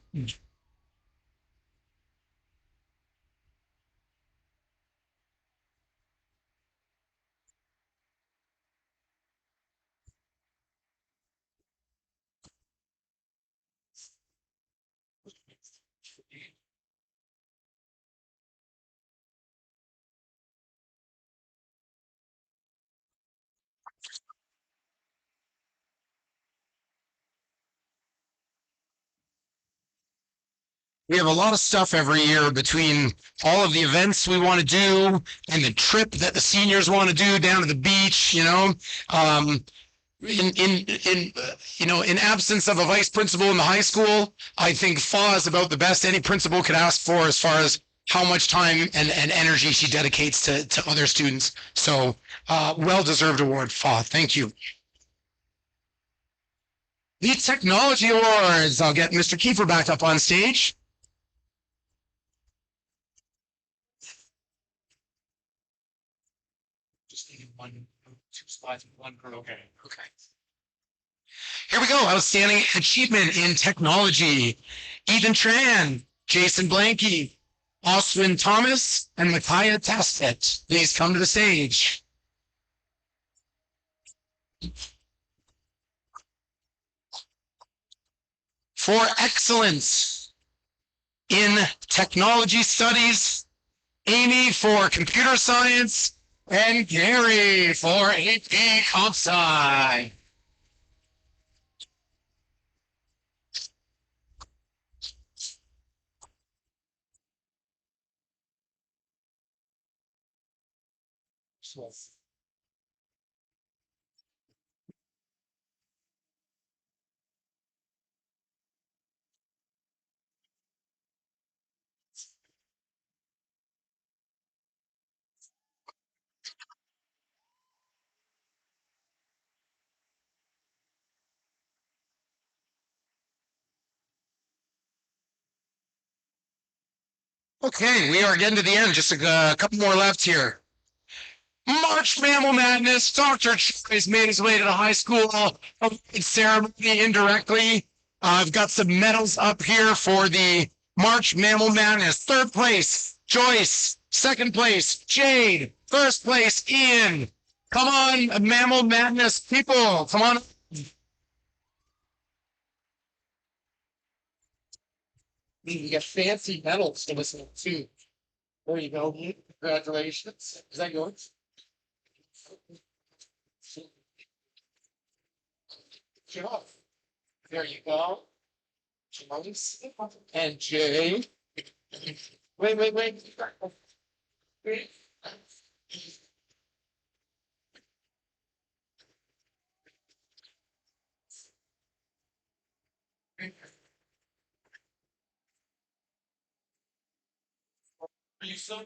We have a lot of stuff every year between all of the events we want to do and the trip that the seniors want to do down to the beach, you know. In absence of a vice principal in the high school, I think FA is about the best any principal could ask for as far as how much time and energy she dedicates to other students. So well-deserved award, FA. Thank you. The Technology Awards. I'll get Mr. Kiefer back up on stage. Just need 2 slides with 1 per. Okay. Here we go. Outstanding achievement in technology. Ethan Tran, Jason Blanky, Oswin Thomas, and Micaiah Tastet. Please come to the stage. For excellence in technology studies, Amy for computer science, and Gary for AP Comp Sci. Okay, we are getting to the end. Just a couple more left here. March Mammal Madness. Dr. Troy's made his way to the high school ceremony indirectly. I've got some medals up here for the March Mammal Madness. Third place, Joyce. Second place, Jade. First place, Ian. Come on, Mammal Madness people. Come on. You get fancy medals to listen to. There you go. Congratulations. Is that yours? Job. There you go. Joyce and Jay. Wait. Are you so?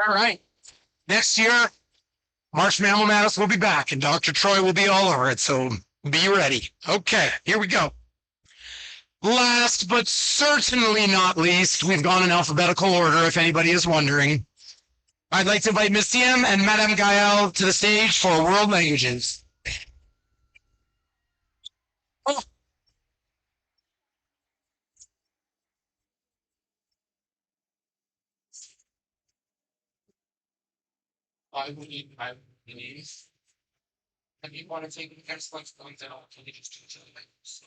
All right. Next year, March Mammal Madness will be back, and Dr. Troy will be all over it. So be ready. Okay, here we go. Last but certainly not least, we've gone in alphabetical order, if anybody is wondering. I'd like to invite Miss Tiem and Madame Gael to the stage for world languages. Oh. I will need my knees. And you want to take the next one's points out, can you just do each other like this?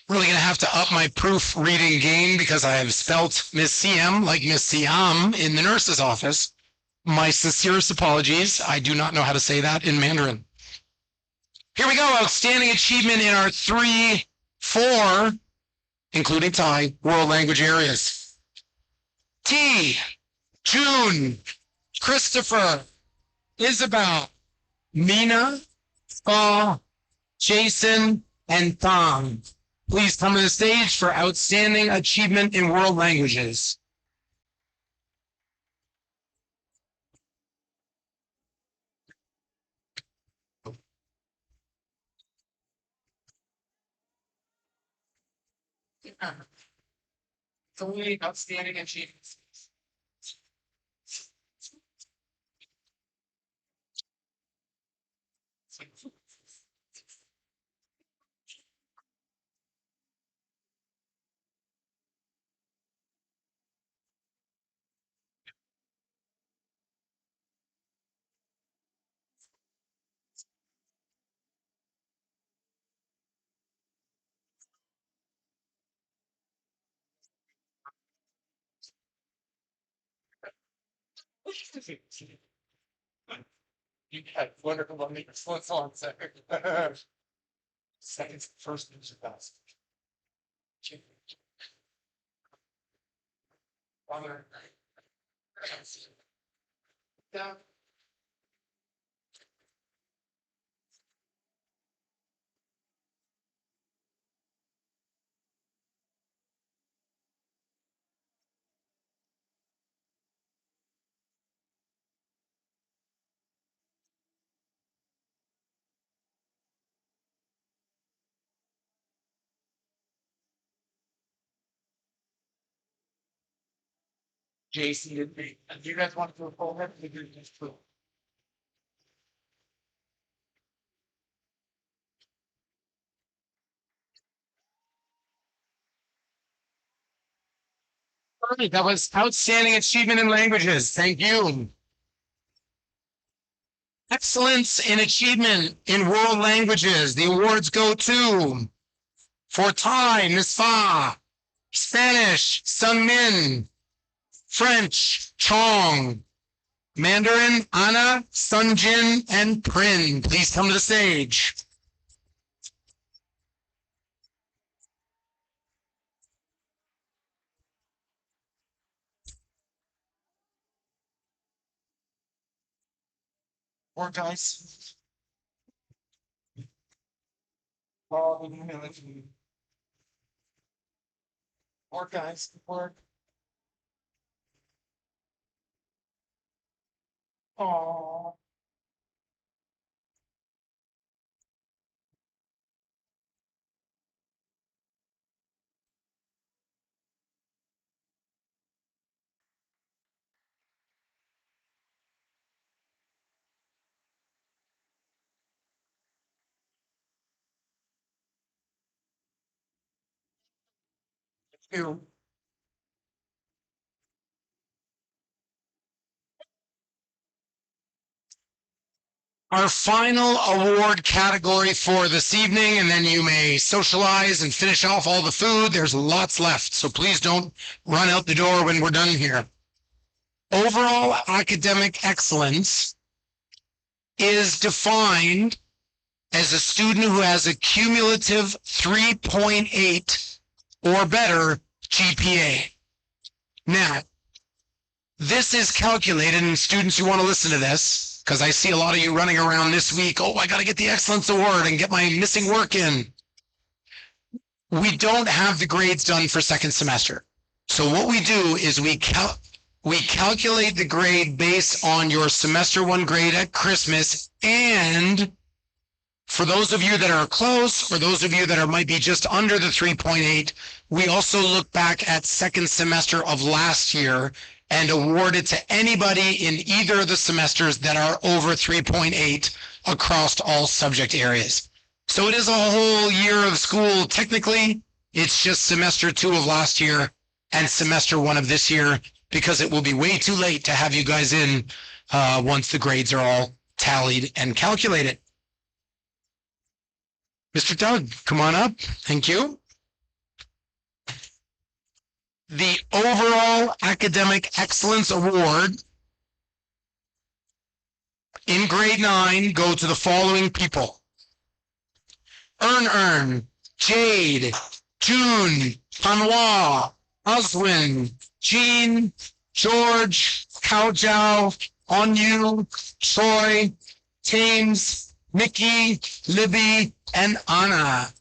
Really gonna have to up my proofreading game because I have spelt Miss Siam like Miss Siam in the nurse's office. My sincerest apologies. I do not know how to say that in Mandarin. Here we go. Outstanding achievement in our 4, including Thai, world language areas. T, June, Christopher, Isabel, Mina, Paul, Jason, and Tom. Please come to the stage for outstanding achievement in world languages. Three outstanding achievements. You had wonderful on me. What's on second? Second, first is your best. Father. Yeah. JC and me. And you guys want to do a full head? We do this too. Perfect. That was outstanding achievement in languages. Thank you. Excellence in achievement in world languages. The awards go to for Thai, Miss Fa, Spanish, Sung Min, French, Chong, Mandarin, Anna, Sunjin, and Prin. Please come to the stage. Work, guys. Work, guys. Work. Aww. You. Our final award category for this evening, and then you may socialize and finish off all the food. There's lots left, so please don't run out the door when we're done here. Overall academic excellence is defined as a student who has a cumulative 3.8 or better GPA. Now, this is calculated, and students, you want to listen to this, because I see a lot of you running around this week. Oh, I got to get the Excellence Award and get my missing work in. We don't have the grades done for second semester. So what we do is we calculate the grade based on your semester one grade at Christmas, and for those of you that are close, or those of you that might be just under the 3.8, we also look back at second semester of last year and award it to anybody in either of the semesters that are over 3.8 across all subject areas. So it is a whole year of school. Technically, it's just semester 2 of last year and semester 1 of this year, because it will be way too late to have you guys in once the grades are all tallied and calculated. Mr. Doug, come on up. Thank you. The overall Academic Excellence Award in grade 9 go to the following people: Ern, Jade, June, Hanwha, Oswin, Jean, George, Cao Jiao, Onyu, Troy, Thames, Mickey, Libby, and Anna.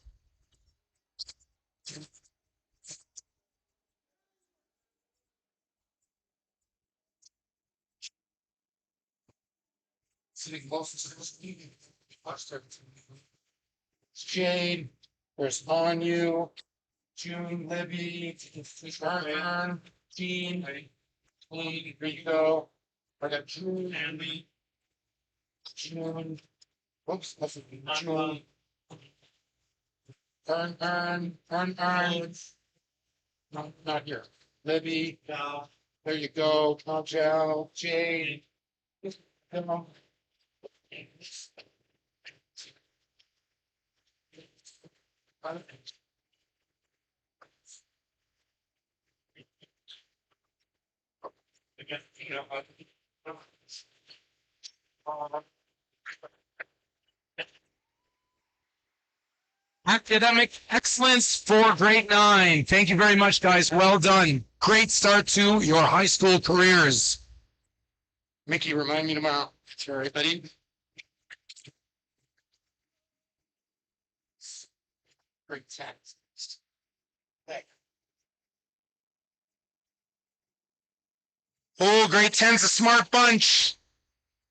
Jade, there's Onyu, June, Libby, Ern, Jean, here you go. I got June, Andy, June, oops, that's a June. Ern, no, not here. Libby, there you go. Cao Jiao, Jade. Come on. Academic excellence for grade 9. Thank you very much, guys. Well done. Great start to your high school careers. Mickey, remind me tomorrow. Sorry, buddy. Great text. Oh, grade 10's a smart bunch.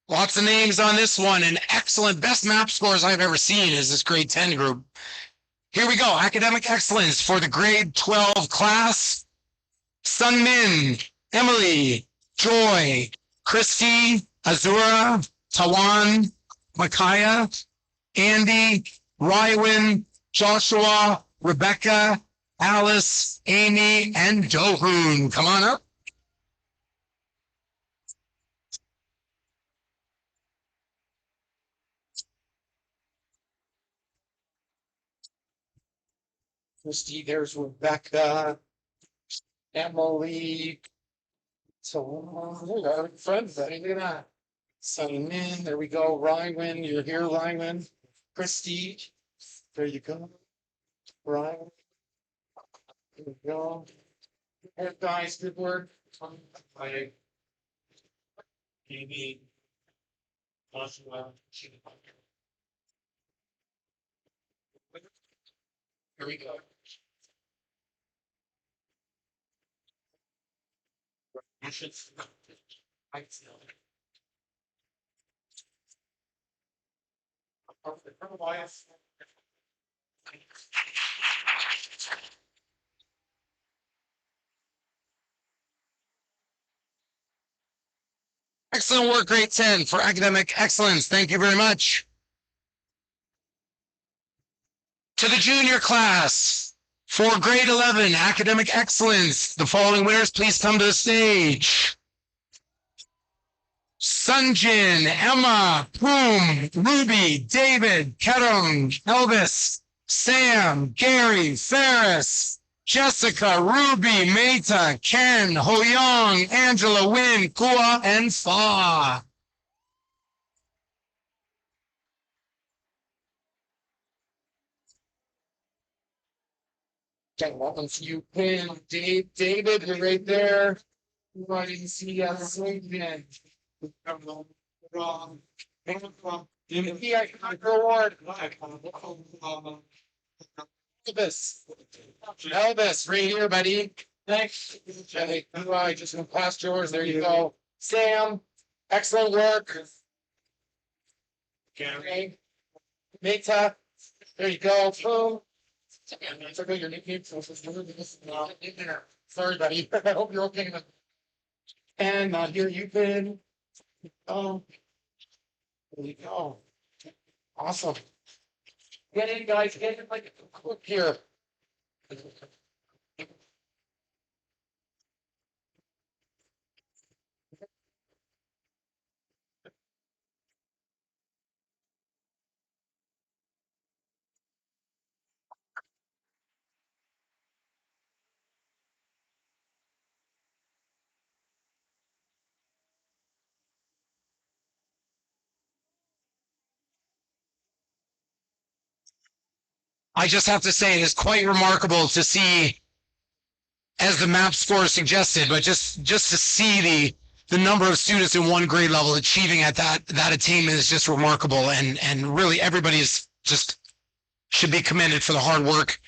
Lots of names on this one, and excellent, best map scores I've ever seen is this grade 10 group. Here we go, academic excellence for the grade 12 class. Sun Min, Emily, Joy, Christy, Azura, Tawan, Makaya, Andy, Rywin, Joshua, Rebecca, Alice, Amy, and Dohoon. Come on up. Christy, there's Rebecca, Emily. So, friends, look at that. Signing in, there we go. Ryan, you're here, Ryan. Christy, there you go. Ryan, there you go. Hey, guys, good work. Bye. Amy. Joshua. Here we go. Excellent work, grade 10 for academic excellence. Thank you very much. To the junior class for grade 11 academic excellence, the following winners, please come to the stage. Sunjin, Emma, Poom, Ruby, David, Kerem, Elvis, Sam, Gary, Ferris, Jessica, Ruby, Meta, Ken, Hoyong, Angela, Win, Kua, and Fa. Okay, welcome to you, Pin. David, you're right there. I didn't see us. Wrong. Reward. Elvis, right here, buddy. Thanks. Okay, I just went past yours. There you go. Sam, excellent work. Okay. Meta, there you go. Boom. Sorry, your nickname. Sorry, buddy. I hope you're okay. And here you've been. Oh, there you go. Awesome. Get in, guys. Get in like a quick here. I just have to say, it is quite remarkable to see, as the map score suggested, but just to see the number of students in one grade level achieving at that attainment is just remarkable, and really everybody is just should be commended for the hard work.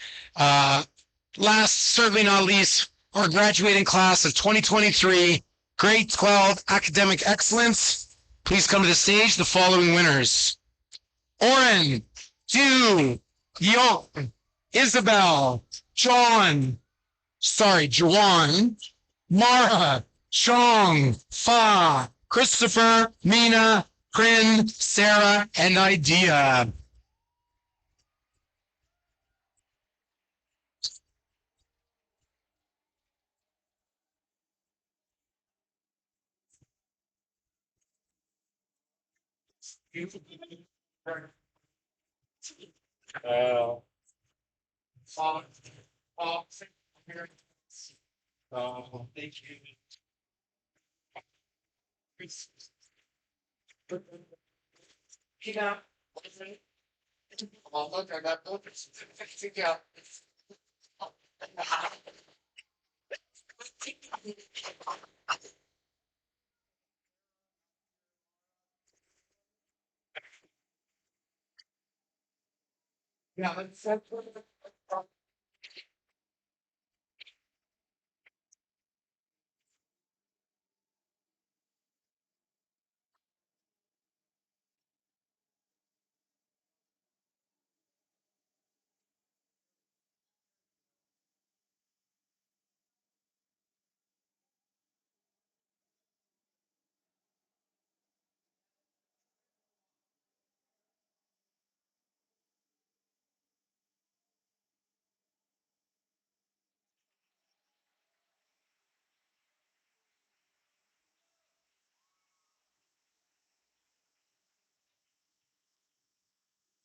Last, certainly not least, our graduating class of 2023, grade 12 academic excellence. Please come to the stage. The following winners: Oren, Dew, Yoke, Isabel, Juan, Mara, Chong, Fa, Christopher, Mina, Corinne, Sarah, and Idea. Thank you. Yeah. Oh, look, I got both. Yeah. Yeah, let's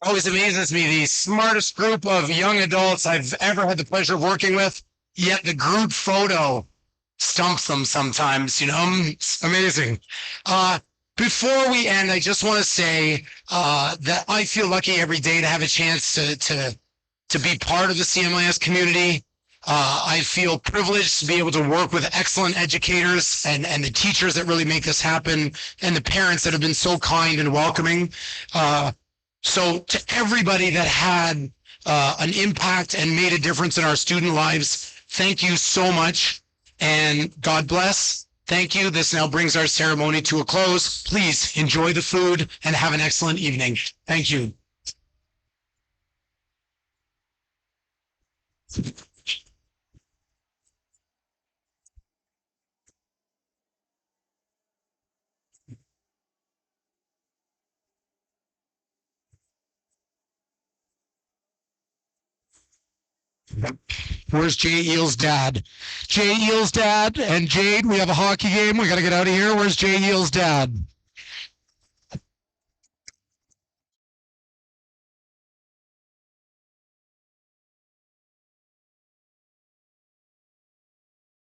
always amazes me, the smartest group of young adults I've ever had the pleasure of working with, yet the group photo stumps them sometimes, it's amazing. Before we end, I just want to say that I feel lucky every day to have a chance to be part of the CMIS community. I feel privileged to be able to work with excellent educators and the teachers that really make this happen, and the parents that have been so kind and welcoming. So to everybody that had an impact and made a difference in our student lives, thank you so much, and God bless. Thank you. This now brings our ceremony to a close. Please enjoy the food and have an excellent evening. Thank you. Where's Jay Eel's dad? Jay Eel's dad and Jade, we have a hockey game. We got to get out of here. Where's Jay Eel's dad?